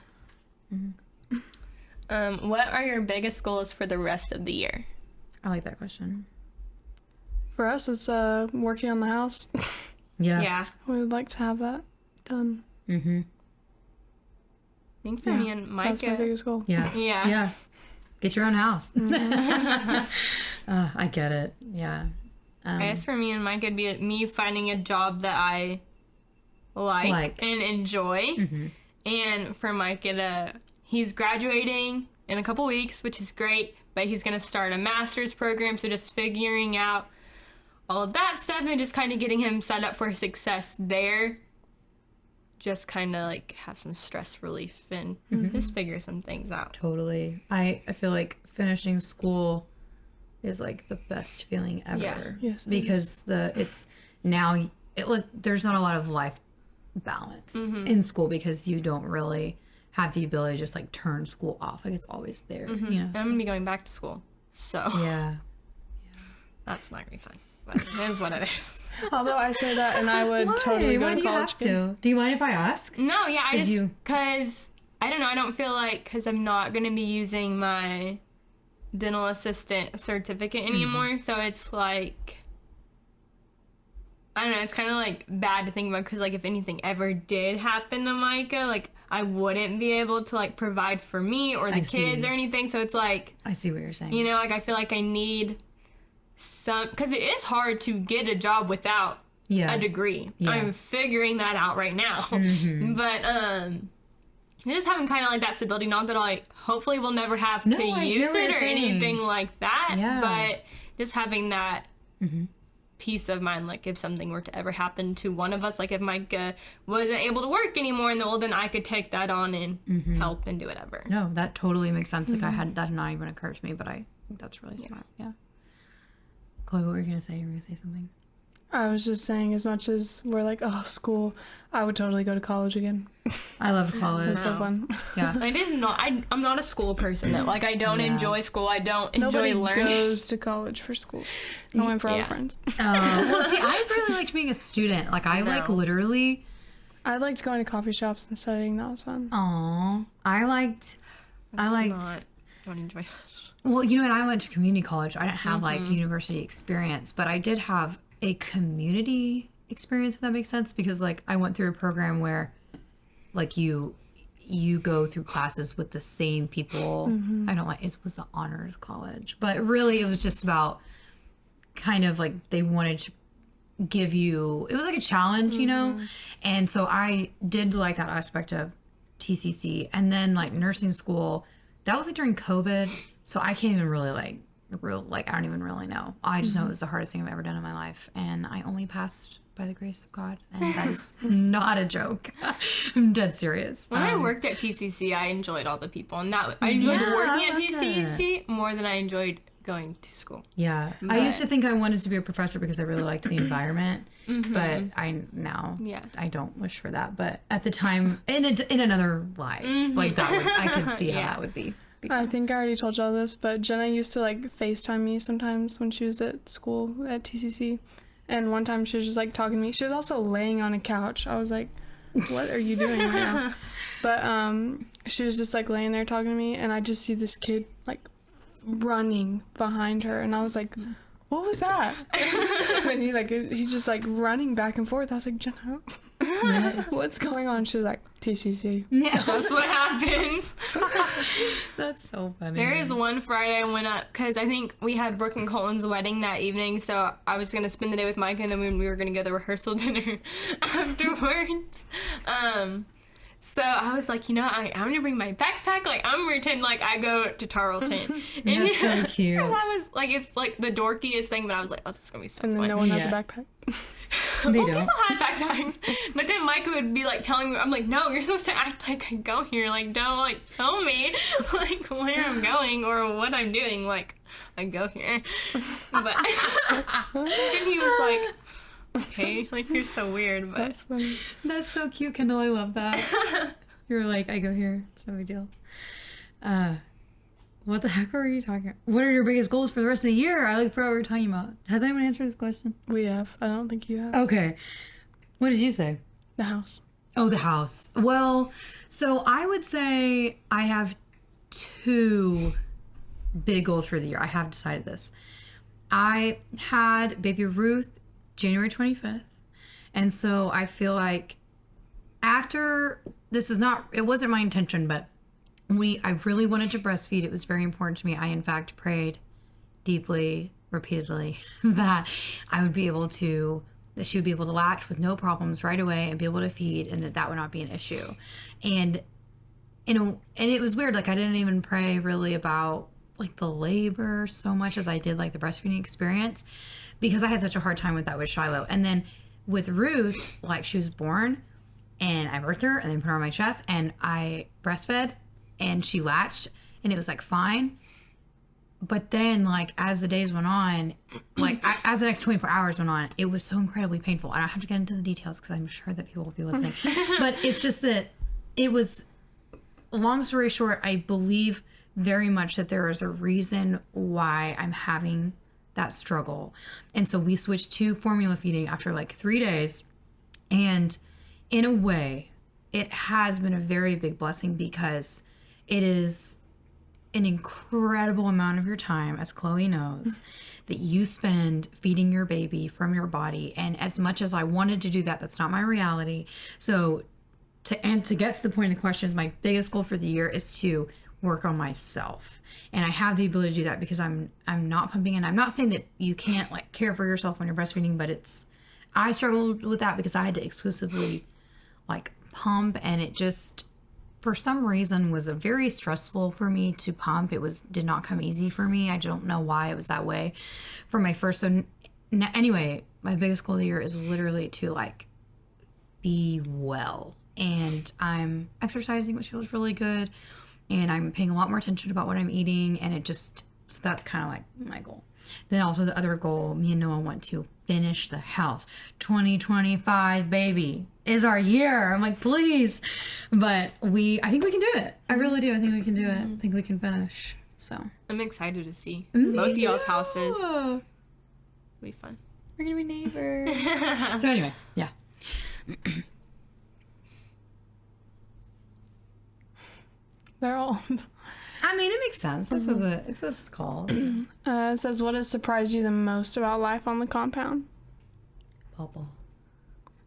What are your biggest goals for the rest of the year? I like that question. For us, it's working on the house. Yeah. Yeah. We would like to have that done. Mm-hmm. I think for me and That's my Micah. biggest goal. Yeah. Yeah. Yeah. Get your own house. I get it. Yeah. I guess for me and Mike, it'd be me finding a job that I like. and enjoy. And for Mike, he's graduating in a couple weeks, which is great, but he's going to start a master's program, so just figuring out all of that stuff and just kind of getting him set up for success there. Just kind of like have some stress relief and just figure some things out. Totally. I feel like finishing school is like the best feeling ever. Yeah. Yes, it because it's now there's not a lot of life balance in school because you don't really have the ability to just like turn school off. Like it's always there. You know. I'm going to be going back to school, so Yeah. that's not going to be fun. But it is what it is. Although I say that, and I would totally go Why to do you college. have to? Do you mind if I ask? No, yeah, I 'Cause just, you- because, I don't know, I don't feel like, because I'm not going to be using my dental assistant certificate anymore, so it's like, I don't know, it's kind of like bad to think about, because like if anything ever did happen to Micah, like I wouldn't be able to like provide for me or the I kids see. or anything, so it's like, I see what you're saying. you know, like I feel like I need some, because it is hard to get a job without yeah. a degree. Yeah. I'm figuring that out right now. But just having kind of like that stability, not that I hopefully will never have No, to I hear use what it you're or saying. anything like that. Yeah. But just having that peace of mind, like if something were to ever happen to one of us, like if Mike wasn't able to work anymore, and well, then I could take that on and help and do whatever. No, that totally makes sense. Like that had not even occurred to me, but I think that's really smart. Yeah. Chloe, what were you gonna say? You were gonna say something. I was just saying, as much as we're like, oh, school, I would totally go to college again. I love college. It's so fun. Yeah. I'm not a school person though. Like I don't Yeah. enjoy school. I don't enjoy Nobody learning. goes to college for school. I went for all Yeah. the friends. Well, see, I really liked being a student. Like, I like No. literally. I liked going to coffee shops and studying. That was fun. Aw, I liked. Don't enjoy that. Well, you know what? I went to community college. I didn't have like university experience, but I did have a community experience, if that makes sense, because like I went through a program where like you go through classes with the same people. I don't like it was the honors college, but really it was just about kind of like they wanted to give you, it was like a challenge, you know? And so I did like that aspect of TCC. And then like nursing school, that was like during COVID. So I can't even really I don't even really know. I just know it was the hardest thing I've ever done in my life. And I only passed by the grace of God. And that is not a joke. I'm dead serious. When I worked at TCC, I enjoyed all the people, and I enjoyed Yeah, working I at loved TCC more than I enjoyed going to school. Yeah. I used to think I wanted to be a professor because I really liked the environment. But I don't wish for that. But at the time, in another life, like that would, I could see how Yeah. that would be. I think I already told y'all this, but Jenna used to like FaceTime me sometimes when she was at school at TCC. And one time she was just like talking to me. She was also laying on a couch. I was like, what are you doing right now? But she was just like laying there talking to me, and I just see this kid like running behind her, and I was like, what was that? And he's just like running back and forth. I was like, Jenna, what's going on? She was like, TCC. Yeah. That's what happens. That's so funny. There is one Friday I went up because I think we had Brooke and Colin's wedding that evening, so I was going to spend the day with Micah, and then we were going to go to the rehearsal dinner afterwards. So I was like, I'm going to bring my backpack. Like, I'm going to pretend like I go to Tarleton. And That's so cute. Because I was like, it's like the dorkiest thing, but I was like, oh, this is going to be so And then fun. no one has a Yeah. backpack. They Well, don't. people had backpacks, but then Micah would be like telling me, I'm like, no, you're supposed to act like I go here, like don't like tell me like where I'm going or what I'm doing, like I go here. But and he was like, okay, like you're so weird, but That's funny. That's so cute, Kendall. I love that. You're like, I go here. It's no big deal. What the heck are you talking about? What are your biggest goals for the rest of the year? I forgot what we were talking about. Has anyone answered this question? We have. I don't think you have. Okay. What did you say? The house. Oh, the house. Well, so I would say I have 2 big goals for the year. I have decided this. I had baby Ruth January 25th. And so I feel like after, it wasn't my intention, but I really wanted to breastfeed. It was very important to me. I, in fact, prayed deeply, repeatedly, that she would be able to latch with no problems right away and be able to feed, and that would not be an issue. And it was weird. Like, I didn't even pray really about like the labor so much as I did like the breastfeeding experience, because I had such a hard time with that with Shiloh. And then with Ruth, like she was born and I birthed her and then put her on my chest and I breastfed and she latched and it was like fine. But then like as the days went on, like as the next 24 hours went on, it was so incredibly painful. I don't have to get into the details because I'm sure that people will be listening. But it's just that it was, long story short, I believe very much that there is a reason why I'm having that struggle. And so we switched to formula feeding after like 3 days. And in a way, it has been a very big blessing because it is an incredible amount of your time, as Chloe knows, that you spend feeding your baby from your body. And as much as I wanted to do that, that's not my reality. So to get to the point of the question, is my biggest goal for the year is to work on myself. And I have the ability to do that because I'm not pumping. And I'm not saying that you can't like care for yourself when you're breastfeeding, but I struggled with that because I had to exclusively like pump, and it just for some reason was a very stressful for me to pump. It did not come easy for me. I don't know why it was that way for my first. So anyway, my biggest goal of the year is literally to like be well, and I'm exercising, which feels really good, and I'm paying a lot more attention about what I'm eating, and so that's kind of like my goal. Then also the other goal, me and Noah want to finish the house. 2025, baby, is our year. I'm like, please. But I think we can do it. I really do. I think we can do it. I think we can finish. So I'm excited to see both of y'all's houses. It'll be fun. We're gonna be neighbors. So anyway, yeah. They're all. I mean, it makes sense. That's what it's called. It says, what has surprised you the most about life on the compound? Pawpaw.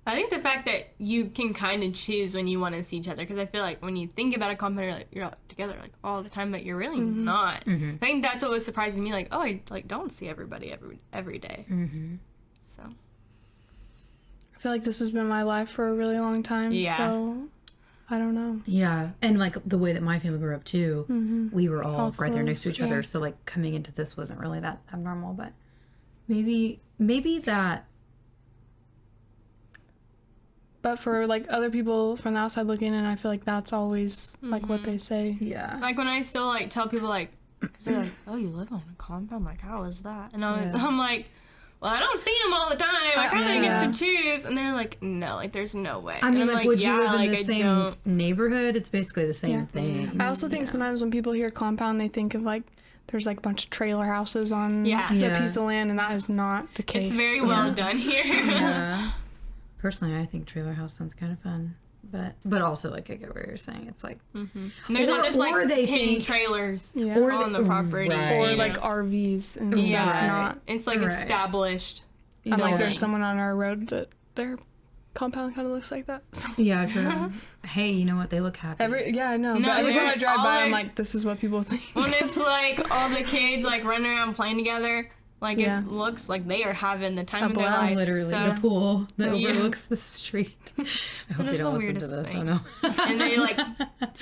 I think the fact that you can kind of choose when you want to see each other, because I feel like when you think about a compound, you're all together like all the time, but you're really not. I think that's what was surprising to me. Like, oh, I don't see everybody every day. So I feel like this has been my life for a really long time. Yeah. So I don't know. Yeah, and like the way that my family grew up too, we were all right there next to close, each other. So like coming into this wasn't really that abnormal, but maybe that. But for like other people from the outside looking in, I feel like that's always like what they say. Yeah. like when I still like tell people like, because they're like, oh, you live on a compound? Like, how is that? And I'm like, well, I don't see them all the time. I kind of get to choose. And they're like, no, like, there's no way. I mean, and I'm like, would you live in like, the same neighborhood? It's basically the same thing. I also think sometimes when people hear compound, they think of like there's like a bunch of trailer houses on the piece of land, and that is not the case. It's very well done here. Yeah. Personally, I think trailer house sounds kind of fun, but also like I get what you're saying. It's like And there's not just like 10 trailers on the property, or like RVs, and that's not. It's like established. I'm like, there's someone on our road that their compound kind of looks like that. So. Yeah, true. Hey, you know what? They look happy. I know. No, but every time I there's drive by, all I'm like, this is what people think. When it's like all the kids like running around playing together, like it looks like they are having the time of their lives. Literally, so. the pool that overlooks the street. I hope they don't listen to this. Thing. Oh no. And they like,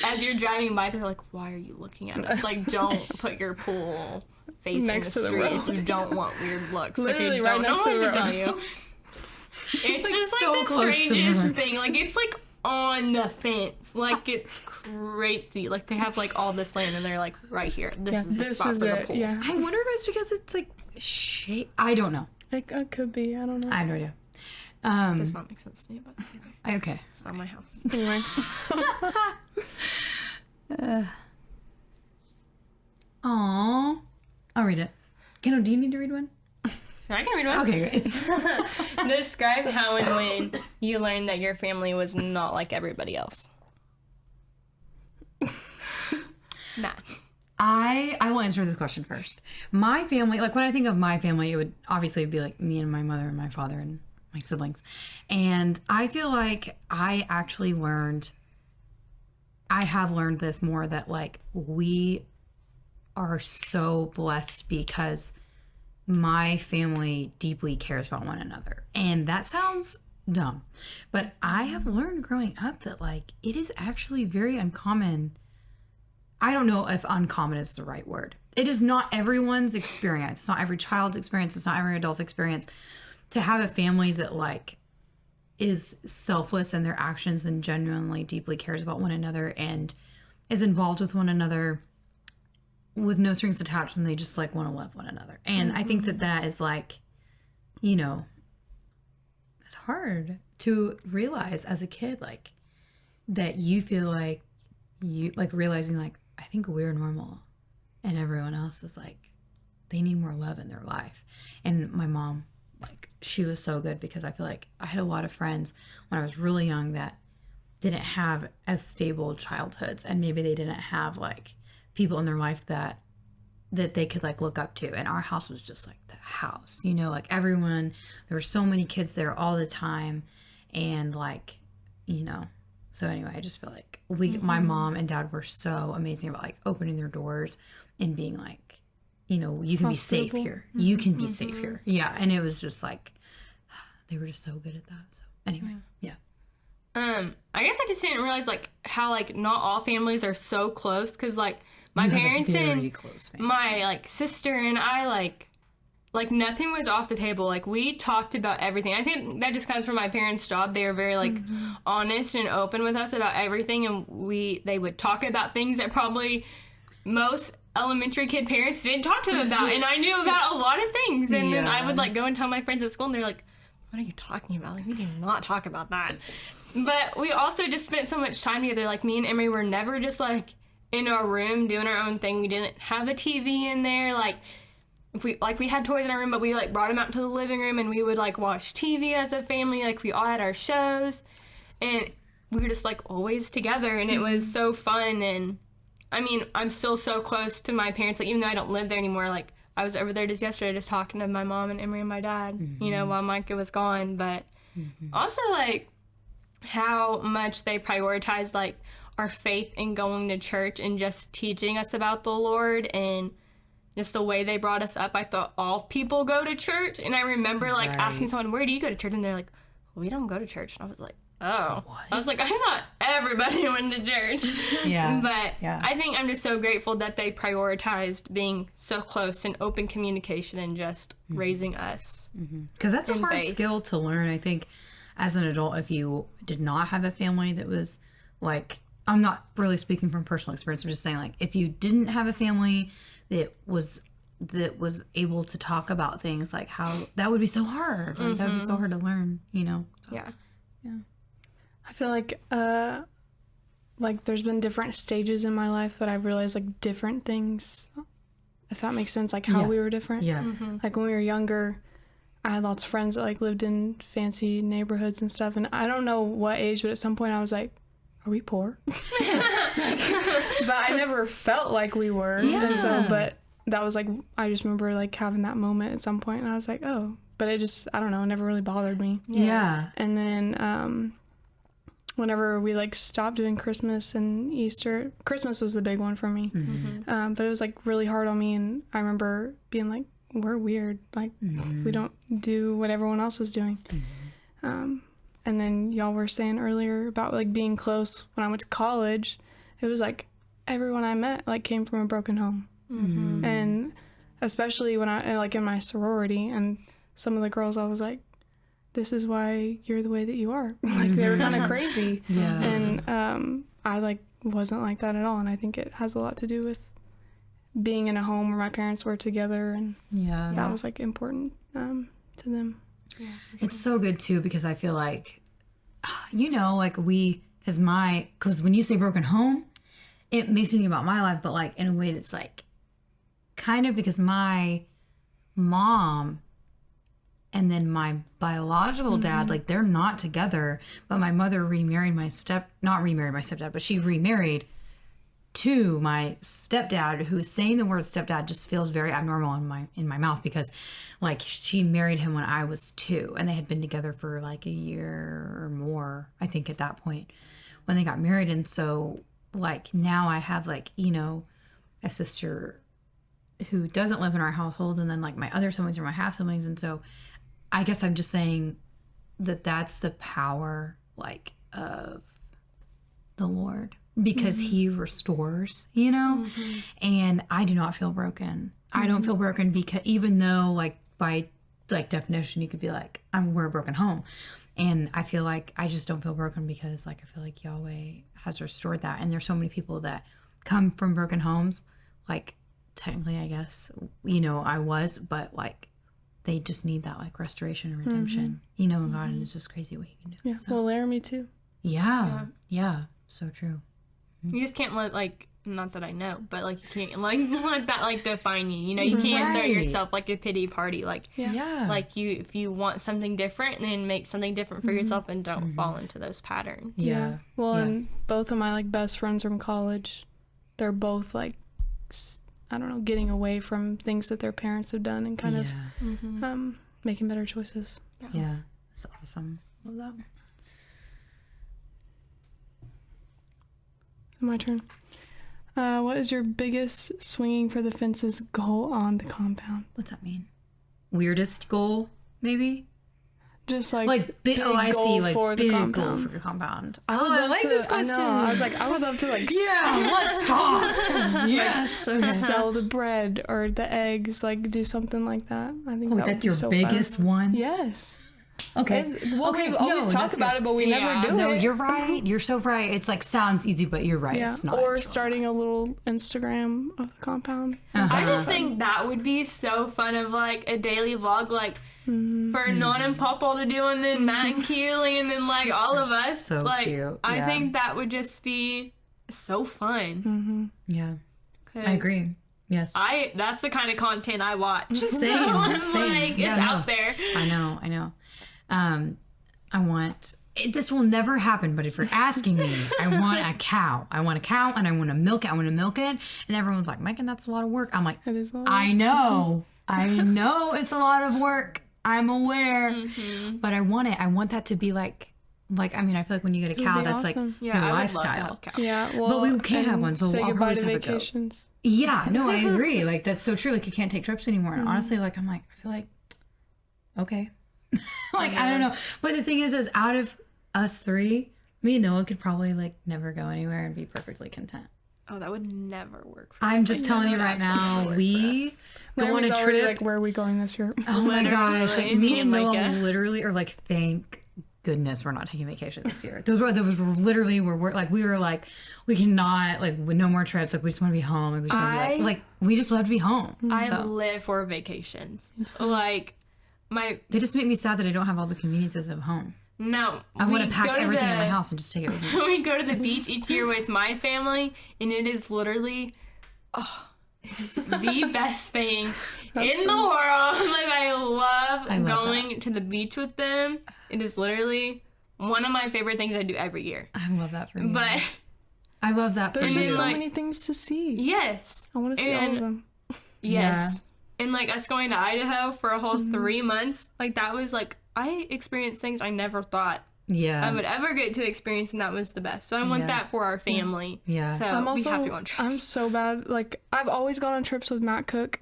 as you're driving by, they're like, "Why are you looking at us? Like, don't put your pool facing Next the to the street road. if you don't want weird looks." Literally if you right don't next know to what the to road. tell you. It's like just so like the close to the strangest road. thing. Like it's like on the fence. Like it's crazy. Like they have like all this land and they're like right here. This is the spot for the pool. Yeah, I wonder if it's because it's like shape. I don't know. it could be. I don't know. I have no idea. Does not make sense to me, but Okay. it's not my house. Anyway, Aww. I'll read it. Kendall, do you need to read one? I can read one. Okay, great. Describe how and when you learned that your family was not like everybody else. Matt. I will answer this question first. My family, like when I think of my family, it would obviously be like me and my mother and my father and my siblings. And I feel like I have learned this more, that like we are so blessed because my family deeply cares about one another. And that sounds dumb, but I have learned growing up that like it is actually very uncommon. I don't know if uncommon is the right word. It is not everyone's experience. It's not every child's experience. It's not every adult's experience to have a family that like is selfless in their actions and genuinely deeply cares about one another and is involved with one another with no strings attached, and they just like want to love one another. And I think that is like, you know, it's hard to realize as a kid, like that you feel like you like realizing like, I think we're normal and everyone else is like, they need more love in their life. And my mom, like, she was so good because I feel like I had a lot of friends when I was really young that didn't have as stable childhoods, and maybe they didn't have like people in their life that they could like look up to. And our house was just like the house, you know, like everyone, there were so many kids there all the time. And like, you know, so anyway, I just feel like my mom and dad were so amazing about like opening their doors and being like, you know, you can be safe here. You can be safe here. Yeah. And it was just like, they were just so good at that. So anyway, yeah. I guess I just didn't realize like how like not all families are so close, because like my parents and my like sister and I like nothing was off the table. Like we talked about everything. I think that just comes from my parents' job. They were very like honest and open with us about everything, and they would talk about things that probably most elementary kid parents didn't talk to them about, and I knew about a lot of things. And then I would like go and tell my friends at school, and they're like, "What are you talking about? Like, we do not talk about that." But we also just spent so much time together. Like, me and Emery were never just like in our room doing our own thing. We didn't have a TV in there. Like, if we had toys in our room, but we like brought them out to the living room, and we would like watch TV as a family. Like, we all had our shows, and we were just like always together, and it was so fun. And I mean, I'm still so close to my parents. Like, even though I don't live there anymore, like I was over there just yesterday, just talking to my mom and Emery and my dad. You know, while Micah was gone. But also like how much they prioritized like our faith in going to church and just teaching us about the Lord, and just the way they brought us up. I thought all people go to church, and I remember like asking someone, "Where do you go to church?" And they're like, "We don't go to church." And I was like, "Oh." What? I was like, I thought everybody went to church. But I think I'm just so grateful that they prioritized being so close and open communication and just raising us. Because that's a hard faith. skill to learn, I think, as an adult. If you did not have a family that was like, I'm not really speaking from personal experience, I'm just saying, like, if you didn't have a family that was able to talk about things, like how that would be so hard. Like, that would be so hard to learn, you know? So, Yeah. I feel like there's been different stages in my life that I've realized like different things, if that makes sense, like how we were different. Yeah. Like when we were younger, I had lots of friends that like lived in fancy neighborhoods and stuff, and I don't know what age, but at some point I was like, are we poor? But I never felt like we were. And so, but that was like, I just remember like having that moment at some point, and I was like, oh, but it just, I don't know, it never really bothered me. Yeah. And then whenever we like stopped doing Christmas and Easter, Christmas was the big one for me. But it was like really hard on me, and I remember being like, we're weird, like we don't do what everyone else is doing. And then y'all were saying earlier about like being close. When I went to college, it was like everyone I met like came from a broken home. And especially when I like in my sorority, and some of the girls, I was like, this is why you're the way that you are. Like, they were kind of crazy. And I like wasn't like that at all, and I think it has a lot to do with being in a home where my parents were together, and that was like important to them. It's so good too, because I feel like, you know, like because when you say broken home, it makes me think about my life, but like in a way that's like kind of, because my mom and then my biological dad, like, they're not together, but my mother not remarried my stepdad, but she remarried to my stepdad, who is saying the word stepdad just feels very abnormal in my mouth, because like she married him when I was 2, and they had been together for like a year or more, I think, at that point when they got married. And so like now I have like, you know, a sister who doesn't live in our household, and then like my other siblings are my half siblings. And so I guess I'm just saying that that's the power like of the Lord, because he restores, you know. And I do not feel broken. I don't feel broken, because even though like by like definition you could be like, we're a broken home, and I feel like I just don't feel broken, because like I feel like Yahweh has restored that. And there's so many people that come from broken homes, like technically I guess, you know, I was, but like they just need that like restoration and redemption, you know, and God, and it's just crazy what he can do. Yeah, so. Well, Laramie too. Yeah, so true. You just can't let, like, not that I know, but like you can't like let that like define you. You know, you can't throw yourself like a pity party. Like, like if you want something different, then make something different for yourself, and don't fall into those patterns. Well, and both of my like best friends from college, they're both like, I don't know, getting away from things that their parents have done, and kind of making better choices. Yeah, it's awesome. Love that. My turn. What is your biggest swinging for the fences goal on the compound? What's that mean? Weirdest goal, maybe? Just like big I see, like for big the goal compound. for the compound. I like this question. I was like, I would love to like let's talk. Yes, okay. Sell the bread or the eggs, like do something like that. I think that would that's be your so biggest fun. one. Yes. Okay. Well, we always talk that's about good. it, but we never do No, it. you're right. You're so right. It's like sounds easy, but you're right. Yeah. It's not. Or actually. starting a little Instagram of the compound. I just think that would be so fun of like a daily vlog, like for Non and Popple to do, and then Matt and Keely, and then like all of us. So like, cute. I Yeah. think that would just be so fun. Yeah, 'Cause I agree. Yes. That's the kind of content I watch. Same, So I'm same. like, Yeah, it's no. out there. I know. I want. This will never happen, but if you're asking me, I want a cow. I want a cow, and I want to milk it. I want to milk it, and everyone's like, "Megan, that's a lot of work." I'm like, It is a lot. I know it's a lot of work. I'm aware, but I want it. I want that to be like I mean, I feel like when you get a cow, be that's awesome. like Yeah, your I would love to lifestyle. have a cow. Yeah, well, we can't have and one, so say I'll goodbye probably to just have a goat. vacations. Yeah, no, I agree. Like that's so true. Like you can't take trips anymore. And honestly, like I'm like, I feel like, okay, like I don't know. But the thing is out of us three, me and Noah could probably like never go anywhere and be perfectly content. Oh, that would never work for me. I'm just telling you That right would absolutely now, work for we us. go on Laramie's a already trip. like, where are we going this year? Oh my gosh! Like me and Noah Micah. literally are like, thank goodness we're not taking vacation this year. That was literally where we're like, we were like, we cannot like no more trips. Like we just want to be home. Like we just want to be like we just love to be home. I So, live for vacations. Like they just make me sad that I don't have all the conveniences of home. no, I want we to pack go to everything in my the- house and just take it with me. We go to the beach each year with my family, and it is literally, it's the best thing in the world. Like I love I love going to the beach with them. It is literally one of my favorite things I do every year. I love that for you. But I love that for There's you. just so like- many things to see. yes, I want to see all of and- them. yes, and like us going to Idaho for a whole 3 months, like that was like I experienced things I never thought Yeah. I would ever get to experience, and that was the best. So I want Yeah. that for our family. Yeah. So I'm also, we have to go on trips. I'm so bad. Like, I've always gone on trips with Matt Cook,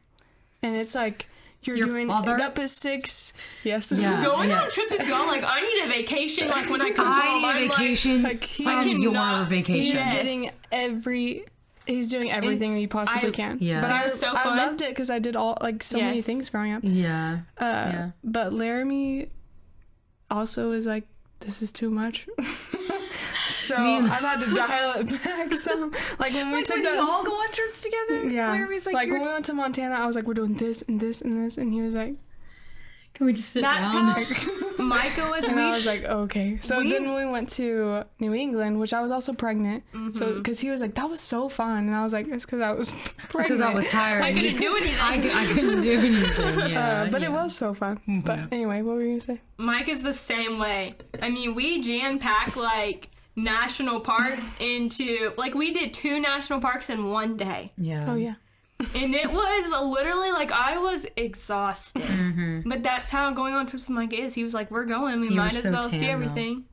and it's like, you're Your doing father? up at 6. Yes. Yeah. Going yeah. on trips with y'all, like I need a vacation. Like when I come home, I need I'm a vacation like, he from your cannot- vacation. He's Yes. getting he's doing everything It's- he possibly I- can. Yeah. But It I, was so I fun. loved it because I did all, like, so many Yes. things growing up. Yeah. Yeah. But Laramie also is like, this is too much. So I've had to dial it back some. Like when we took When that. you all go on trips together? Yeah. Laramie's Like you're when we went to Montana, I was like, we're doing this and this and this. And he was like, can we just sit That's down? how Micah was. and I was like, okay. So we- then we went to New England, which I was also pregnant. So because he was like, that was so fun. And I was like, it's because I was pregnant. Because I was tired. I couldn't do anything. I couldn't do anything. Yeah. But yeah. it was so fun. But anyway, what were you gonna say? Micah's the same way. I mean, we jam pack like national parks into like we did 2 national parks in one day. Yeah. Oh yeah. And it was literally like I was exhausted. But that's how going on trips with Micah is. He was like, we're going. We You were might as so well tan, see though. everything.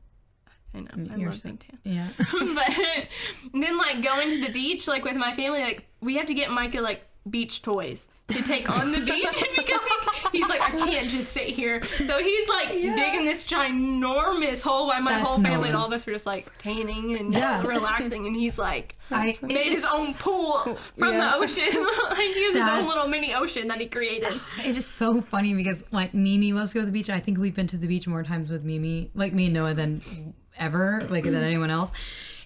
I know. I You're love so- being tan. Yeah. But then like going to the beach like with my family, like we have to get Micah like beach toys to take on the beach because he's like, I can't just sit here. So he's like digging this ginormous hole while my That's whole family and Noah. all of us were just like tanning and Yeah. relaxing, and he's like I made his own pool from Yeah. the ocean. Like he has his That- own little mini ocean that he created. It is so funny because like Mimi loves to go to the beach. I think we've been to the beach more times with Mimi, like me and Noah, than ever, like than anyone else.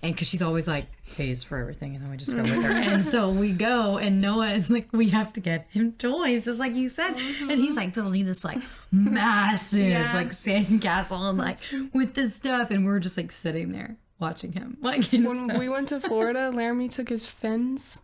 And because she's always like pays for everything, and then we just go with her. And so we go, and Noah is like, we have to get him toys, just like you said. And he's like building this like massive Yeah. like sandcastle and like with this stuff, and we're just like sitting there watching him. Like it's When we went to Florida, Laramie took his fins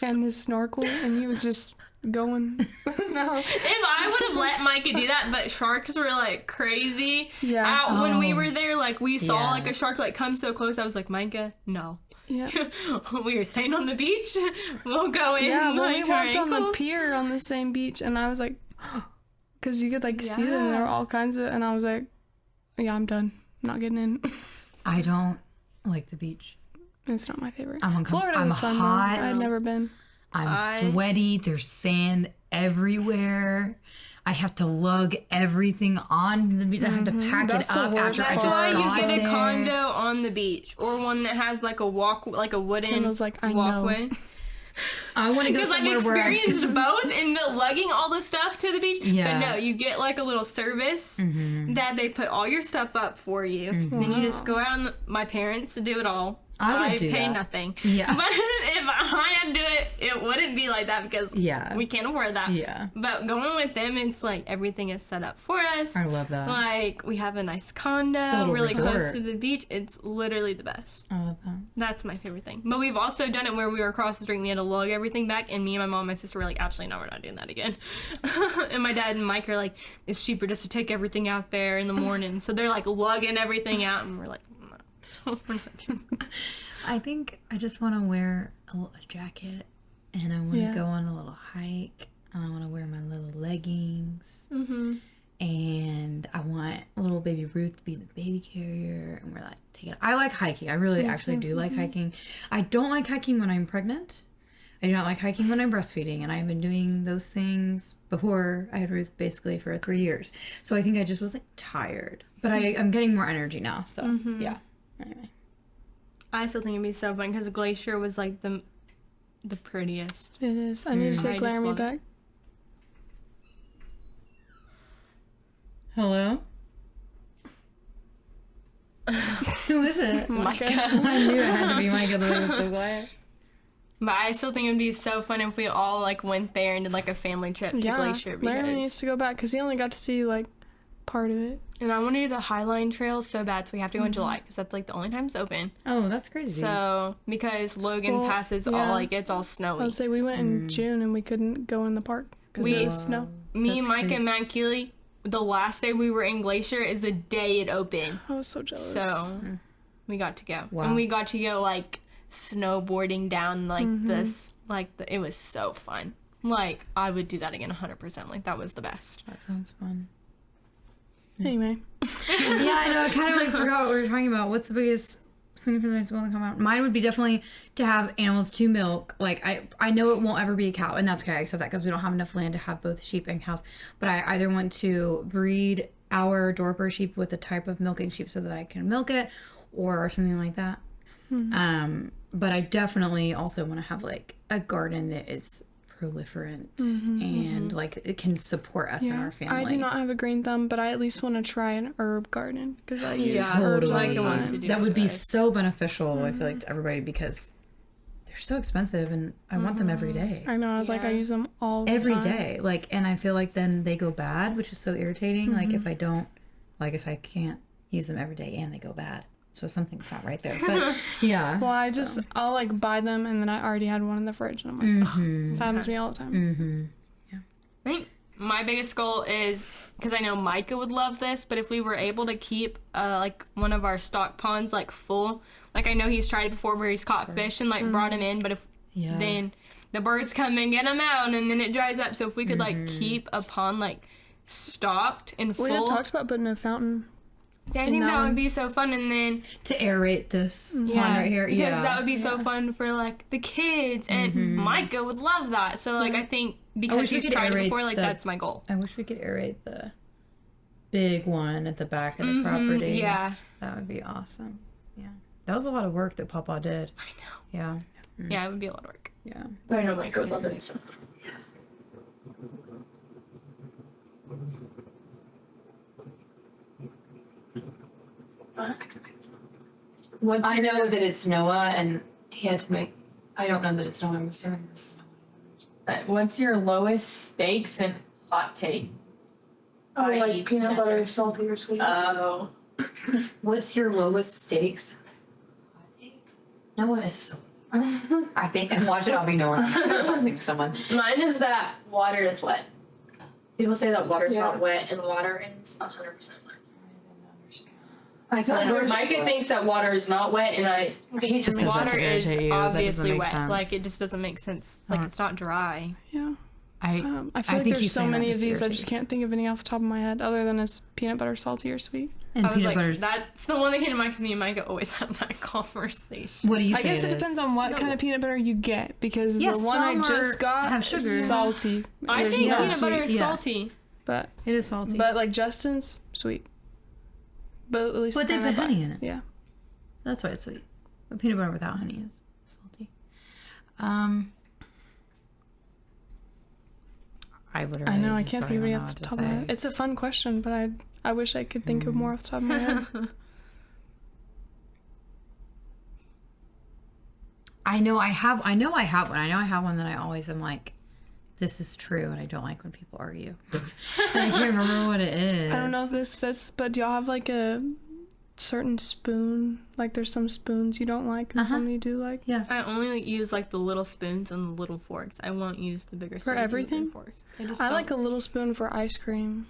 and his snorkel, and he was just going. No. If I would have let Micah do that, but sharks were like crazy. Yeah. Out when we Oh. were there, like we saw Yeah. like a shark like come so close. I was like, Micah, no. Yeah. We were staying on the beach. We'll go in. Yeah, when like, we walked our on the ankles. pier on the same beach, and I was like, because you could like see them, there were Yeah. all kinds of, and I was like, yeah, I'm done. I'm not getting in. I don't like the beach. It's not my favorite. I'm uncomfortable. Florida I'm was fun hot. though. I'd never been. I'm sweaty. There's sand everywhere. I have to lug everything on the beach. I have to pack That's it the up worst after I That's just why you got get a there. condo on the beach, or one that has like a wooden Kendall's like, I know. walkway. I want to go Because I've somewhere where experienced both in the lugging all the stuff to the beach. Yeah. But no, you get like a little service that they put all your stuff up for you. Then you just go out and my parents do it all. I would do pay that. nothing. Yeah. But if I had to do it, it wouldn't be like that because Yeah. we can't afford that. Yeah. But going with them, it's like everything is set up for us. I love that. Like we have a nice It's a condo little really close resort. to the beach. It's literally the best. I love that. That's my favorite thing. But we've also done it where we were across the street and we had to lug everything back, and me and my mom and my sister were like, absolutely no, we're not doing that again. And my dad and Mike are like, it's cheaper just to take everything out there in the morning. So they're like lugging everything out, and we're like, no, we're not doing that. I think I just want to wear a jacket, and I want to go on a little hike, and I want to wear my little leggings, and I want little baby Ruth to be the baby carrier, and we're like, take it. I like hiking. I really actually do like hiking. I don't like hiking when I'm pregnant. I do not like hiking when I'm breastfeeding, and I've been doing those things before I had Ruth basically for 3 years. So I think I just was like tired, but I'm getting more energy now. So yeah. Anyway. I still think it'd be so fun because Glacier was like the prettiest. It is. I need to I take just Laramie love it. back. Hello? Who is it? Micah. I knew it had to be Micah, the way it was so quiet. But I still think it'd be so fun if we all like went there and did like a family trip to Glacier Laramie needs because. to go back because he only got to see like part of it. And I want to do the Highline Trail so bad, so we have to go in July because that's like the only time it's open. Oh, that's crazy. So because Logan Well, passes all yeah. like it's all I snowy. would say we went in June and we couldn't go in the park because We- it was snow. Me, That's Mike, crazy. and Matt Keeley, the last day we were in Glacier is the day it opened. I was so jealous. So we got to go. Wow. And we got to go like snowboarding down like this, like it was so fun. Like I would do that again 100%. Like that was the best. That sounds fun. Anyway, Yeah, I know. I kind of like forgot what we were talking about. What's the biggest swing from the school to come out? Mine would be definitely to have animals to milk. Like I know it won't ever be a cow, and that's okay. I accept that because we don't have enough land to have both sheep and cows. But I either want to breed our Dorper sheep with a type of milking sheep so that I can milk it, or something like that. But I definitely also want to have like a garden that is proliferant and like it can support us and our family. I do not have a green thumb, but I at least want to try an herb garden because I use Yeah, herbs all Micah the wants time. to do That would be guys. so beneficial, I feel like, to everybody because they're so expensive and I want them every day. I know. I was like, I Yeah. use them all the Every time. day. Like, and I feel like then they go bad, which is so irritating. Like, if I don't, well, I guess I can't use them every day and they go bad. So something's not right there. But yeah. Well, I'll like buy them and then I already had one in the fridge and I'm like, ugh, that happens to me all the time. I think my biggest goal is because I know Micah would love this, but if we were able to keep like one of our stock ponds like full, like I know he's tried before where he's caught fish and like brought him in, but if Yeah. then the birds come and get him out and then it dries up. So if we could like keep a pond like stocked and We had full, talked about putting a fountain. I think that that one. would be so fun. And then To aerate this one yeah, right here. because Yeah. that would be so fun for like the kids and Micah would love that. So like I think because wish we he's could tried it aerate before, like the- that's my goal. I wish we could aerate the big one at the back of the property. Yeah. That would be awesome. Yeah. That was a lot of work that Papa did. I know. Yeah. Yeah, it would be a lot of work. Yeah. But I know Micah would love it. So. I know that it's Noah, and he had to make. I don't know that it's Noah. I'm assuming this. What's your lowest stakes and hot take? Oh, like peanut butter, salty or sweet. Oh. What's your lowest stakes? Noah is so. I think, and watch it all be Noah. Something, someone. Mine is that water is wet. People say that water's Yeah. not wet, and water is 100% wet. I feel like And Micah thinks that water is not wet, and I he just says that Water to is irritate you. That doesn't obviously make wet. sense. Like it just doesn't make sense. Like it's not dry. Yeah. I I feel I like think there's he's so saying that many of just to these, I irritate just you. can't think of any off the top of my head other than is peanut butter salty or sweet. And I was peanut like, butter's. that's the one that came to mind because me and Micah always have that conversation. What do you I say? guess it is? depends on what No. kind of peanut butter you get because Yeah, the one I some just got have is sugar. salty. I There's think no peanut butter sweet. is yeah. salty. But It is salty. like Justin's sweet. But at least But the they kind I put buy- honey in it. Yeah. That's why it's sweet. But peanut butter without honey is salty. I literally I know, I just can't don't think of even any know off what the to top of my say. head. It's a fun question, but I wish I could think of more off the top of my head. I know I have one. I know I have one that I always am like, this is true, and I don't like when people argue. And I can't remember what it is. I don't know if this fits, but do y'all have like a certain spoon? Like there's some spoons you don't like and some you do like? Yeah. I only use like the little spoons and the little forks. I won't use the bigger spoons and the everything? bigger forks. I like a little spoon for ice cream.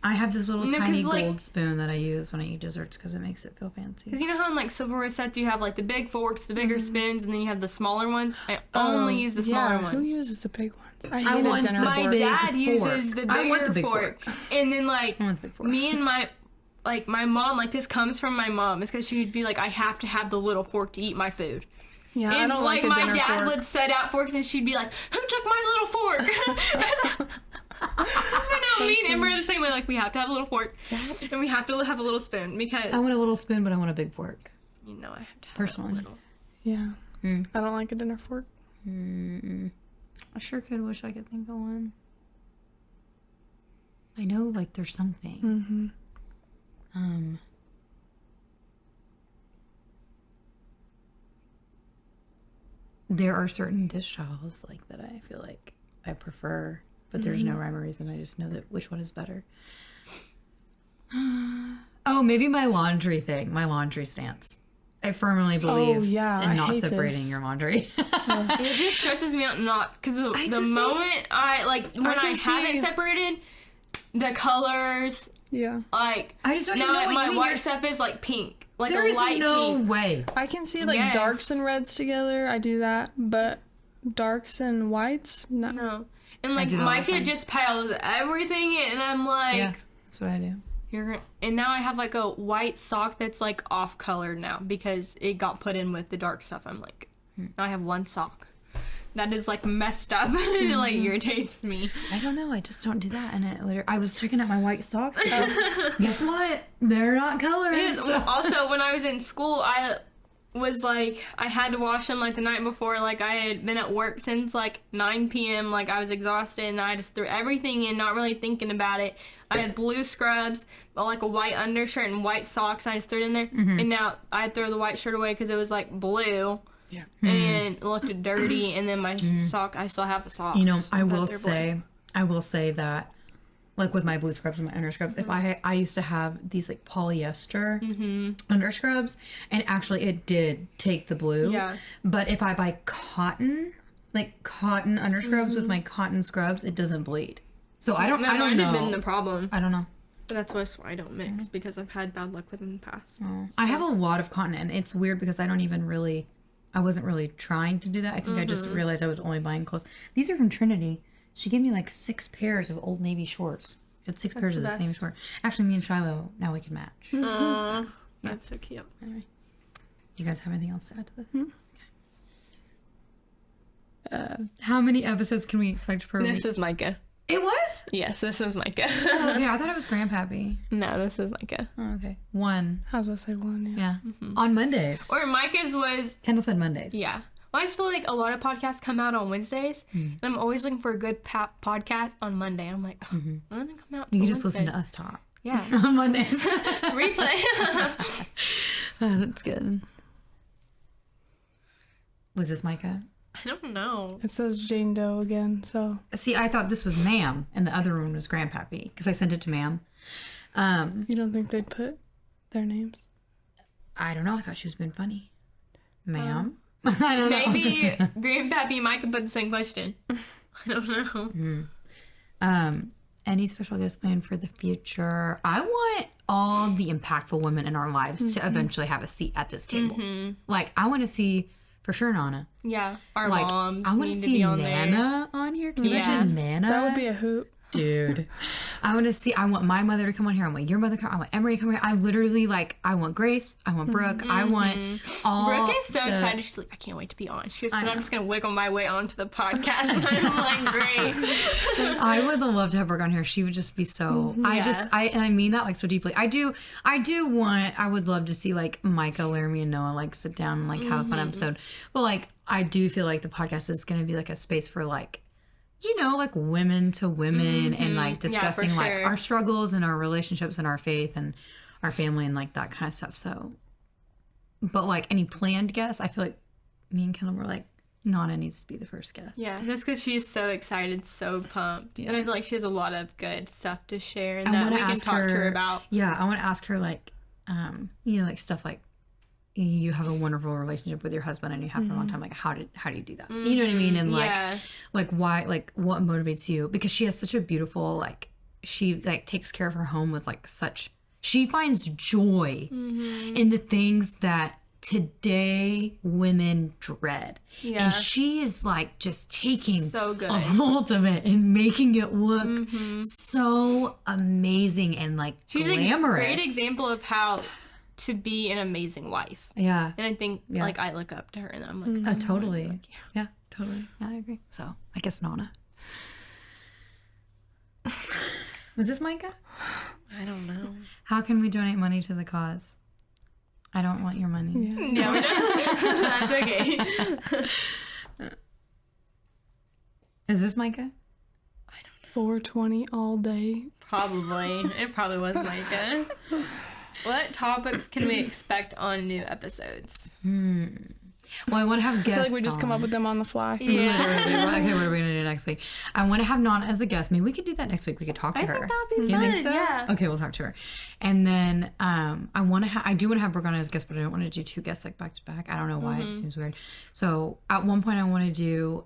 I have this little You know, tiny 'cause, like- gold spoon that I use when I eat desserts because it makes it feel fancy. Because you know how in like silverware sets you have like the big forks, the bigger spoons, and then you have the smaller ones? I only use the smaller ones. Who uses the big ones? I I hate a want dinner the My fork. big dad fork. uses the I want bigger the big fork. And then like I want the big fork. me and my mom, like this comes from my mom. It's because she'd be like, I have to have the little fork to eat my food. Yeah, I And don't like a my dinner dad fork. would set out forks and she'd be like, who took my little fork? So no, me and Emma are the same way. Like we have to have a little fork and we have to have a little spoon because I want a little spoon, but I want a big fork. you know I have to have Personally. a little. Yeah. Mm. I don't like a dinner fork. I sure could wish I could think of one. I know, like, there's something. Mm-hmm. There are certain dish towels, like, that I feel like I prefer, but there's no rhyme or reason. I just know that which one is better. Oh, maybe my laundry thing, my laundry stance. I firmly believe yeah, in I not hate separating this. your laundry. It just stresses me out not because the just moment I like when I can have it see- separated, the colors Yeah. like I just don't even now know what my you mean. white There's- stuff is like pink, like There a is light no pink. way. I can see like Yes. darks and reds together. I do that, but darks and whites, no. No, and like do that all the Micah time. just piles everything in, and I'm like, Yeah, that's what I do. and now I have like a white sock that's like off colored now because it got put in with the dark stuff. I'm like, now I have one sock that is like messed up and it like irritates me. I don't know. I just don't do that. And it later, I was checking out my white socks. Because guess what? They're not colored. Because so- also when I was in school, I was like, I had to wash them like the night before. Like I had been at work since like 9 p.m. Like I was exhausted and I just threw everything in, not really thinking about it. I had blue scrubs, but like a white undershirt and white socks. I just threw it in there. And now I throw the white shirt away because it was like blue. Yeah. And it looked dirty. And then my sock, I still have the socks. You know, I but will they're say that, like with my blue scrubs and my under scrubs, if I used to have these like polyester under scrubs, and actually it did take the blue. Yeah. But if I buy cotton, like cotton under scrubs with my cotton scrubs, it doesn't bleed. So I don't That might know. have been the problem. I don't know. But that's why I don't mix because I've had bad luck with them in the past. I have a lot of cotton, and it's weird because I wasn't really trying to do that. I think I just realized I was only buying clothes. These are from Trinity. She gave me like 6 pairs of Old Navy shorts. She had 6 pairs of the same short. Actually, me and Shiloh, now we can match. That's so cute. Anyway. Do you guys have anything else to add to this? Okay. How many episodes can we expect per week? This is Micah. It was? Yes, this is Micah. Oh, okay, I thought it was Grandpappy. No, this is Micah. Oh, okay. 1. I was about to say one, yeah. Yeah. On Mondays. Or Micah's was, Kendall said Mondays. yeah. Well, I just feel like a lot of podcasts come out on Wednesdays, and I'm always looking for a good podcast on Monday. I'm like, oh, when are they come out? You on can just listen to Wednesday? us talk. Yeah. On Mondays. Replay. Oh, that's good. Was this Micah? I don't know. It says Jane Doe again, so. See, I thought this was Ma'am, and the other one was Grandpappy, because I sent it to Ma'am. You don't think they'd put their names? I don't know. I thought she was being funny. Ma'am? I don't know. Maybe Grandpappy and Micah put the same question. I don't know. Any special guest plan for the future? I want all the impactful women in our lives to eventually have a seat at this table. Like, I want to see, for sure, Nana. Yeah, our Like, moms I want need to to see be on Nana on here. Can you Yeah. imagine Nana? That would be a hoot. Dude. I want my mother to come on here. I want your mother to come. I want Emery to come here. I literally, like, I want Grace. I want Brooke. I want all there. Brooke is so the- excited. She's like, I can't wait to be on. She goes, I'm just going to wiggle my way onto the podcast. I'm like, great. I would love to have Brooke on here. She would just be so. Yeah. I mean that like so deeply. I would love to see like Micah, Laramie, and Noah like sit down and like have a fun episode. But like I do feel like the podcast is going to be like a space for like you know, like women to women and like discussing for like sure. our struggles and our relationships and our faith and our family and like that kind of stuff. So, but like any planned guests, I feel like me and Kendall were like, Nana needs to be the first guest. Yeah, just because she's so excited, so pumped. And I feel like she has a lot of good stuff to share and I that wanna we can ask talk to her her- about. Yeah, I want to ask her like, you know, like stuff like you have a wonderful relationship with your husband and you have for a long time. Like, how do you do that? You know what I mean? And like, Yeah. like why, like what motivates you? Because she has such a beautiful, like, she like takes care of her home with like such. She finds joy in the things that today women dread. Yeah. And she is like just taking So good. a hold of it and making it look so amazing and like She's glamorous. a great example of how to be an amazing wife. Yeah. And I think, like, I look up to her and I'm like, Totally. Yeah, totally. Yeah, I agree. So I guess Nana. Was this Micah? I don't know. How can we donate money to the cause? I don't want your money. No, that's okay. Is this Micah? 420 all day. Probably. It probably was Micah. What topics can we expect on new episodes? Well, I want to have guests. I feel like we just come on. up with them on the fly. Yeah. Literally. Well, okay, what are we gonna do next week? I want to have Nana as a guest. Maybe we could do that next week. We could talk to I her. think that'd be You fun. think so? Yeah. Okay, we'll talk to her. And then I do want to have Brooke on as a guest, but I don't want to do two guests like back to back. I don't know why. It just seems weird. So at one point, I want to do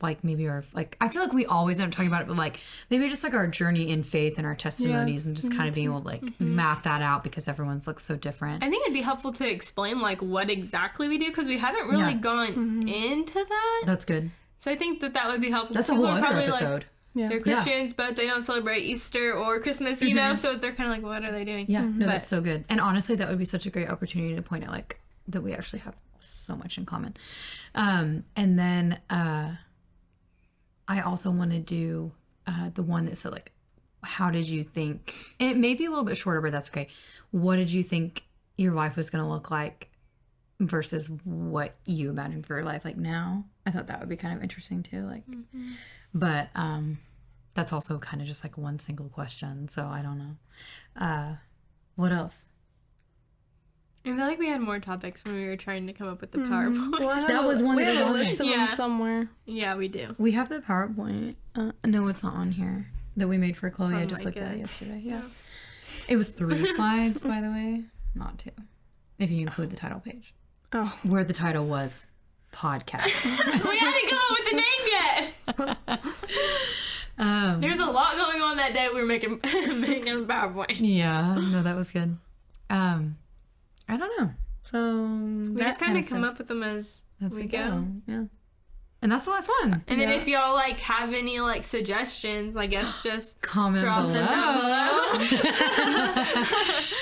like maybe our like I feel like we always end up talking about it, but like maybe just like our journey in faith and our testimonies and just kind of being able to like map that out because everyone's looks so different. I think it'd be helpful to explain, like, what exactly we do because we haven't really Yeah. gone into that. That's good. So I think that would be helpful. That's a People whole are other probably, episode. Yeah. They're Christians, but they don't celebrate Easter or Christmas, you know? So they're kind of like, what are they doing? Yeah, no, But- that's so good. And honestly, that would be such a great opportunity to point out like that we actually have so much in common. And then I also want to do the one that said like, how did you think? It may be a little bit shorter, but that's okay. What did you think your life was going to look like versus what you imagined for your life like now? I thought that would be kind of interesting too. Like, but that's also kind of just like one single question. So I don't know. What else? I feel like we had more topics when we were trying to come up with the PowerPoint. Well, I have That was one we that have was a on list of it. them Yeah. somewhere. Yeah, we do. We have the PowerPoint. No, it's not on here. That we made for Chloe. on I just looked at it Micah's. yesterday. Yeah. It was 3 slides, by the way, not 2. If you include the title page. Oh. Where the title was podcast. We haven't come up with a name yet. There's a lot going on that day. We were making making PowerPoint. Yeah, no, that was good. I don't know. So We just kind of come up with them as we go. Yeah. And that's the last one. And then if y'all like have any like suggestions, I guess just Comment drop below. them down below.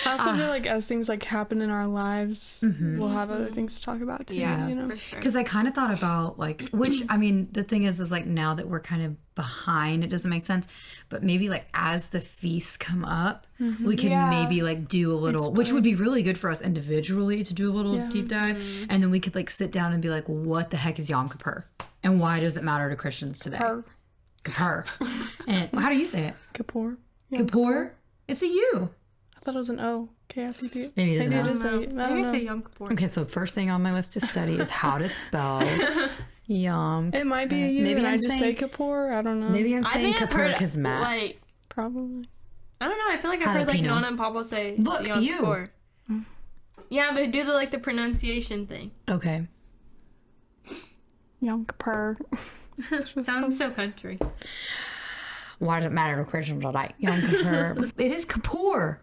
I also feel like as things like happen in our lives, we'll have other things to talk about too. Yeah, You know? for sure. Because I kind of thought about like, which I mean, the thing is like now that we're kind of behind, it doesn't make sense. But maybe like as the feasts come up, we can Yeah. maybe like do a little, which would be really good for us individually to do a little deep dive, and then we could like sit down and be like, what the heck is Yom Kippur, and why does it matter to Christians today? Kippur. And how do you say it? Kapoor. Yeah. Kippur. It's a U. I thought it was an O. K-I-P-P. Maybe it is Maybe an it O. is a, I Maybe don't I know. say Yom Kippur. Okay, so first thing on my list to study is how to spell Yom. It might be a U. Maybe and I'm I just say saying- Kapoor. I don't know. Maybe I'm I saying think I've Kippur heard because Matt. like Probably. I don't know. I feel like I've heard like Jalapeno. Nana and Papa say Look, Yom you. Kippur. Yeah, but do the pronunciation thing. Okay. Yom Kippur. Sounds so country. Why does it matter to Christians today? Yom Kippur. It is Kippur.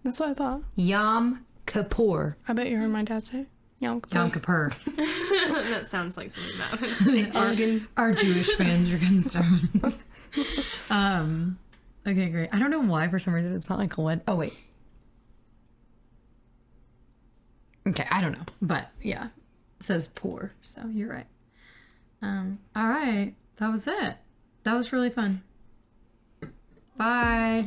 That's what I thought. Yom Kippur. I bet you heard my dad say Yom Kippur. Yom Kippur. That sounds like something that would say. Our Jewish fans are concerned. Okay, great. I don't know why for some reason it's not like a oh wait. Okay, I don't know. But yeah. It says poor, so you're right. All right. That was it. That was really fun. Bye.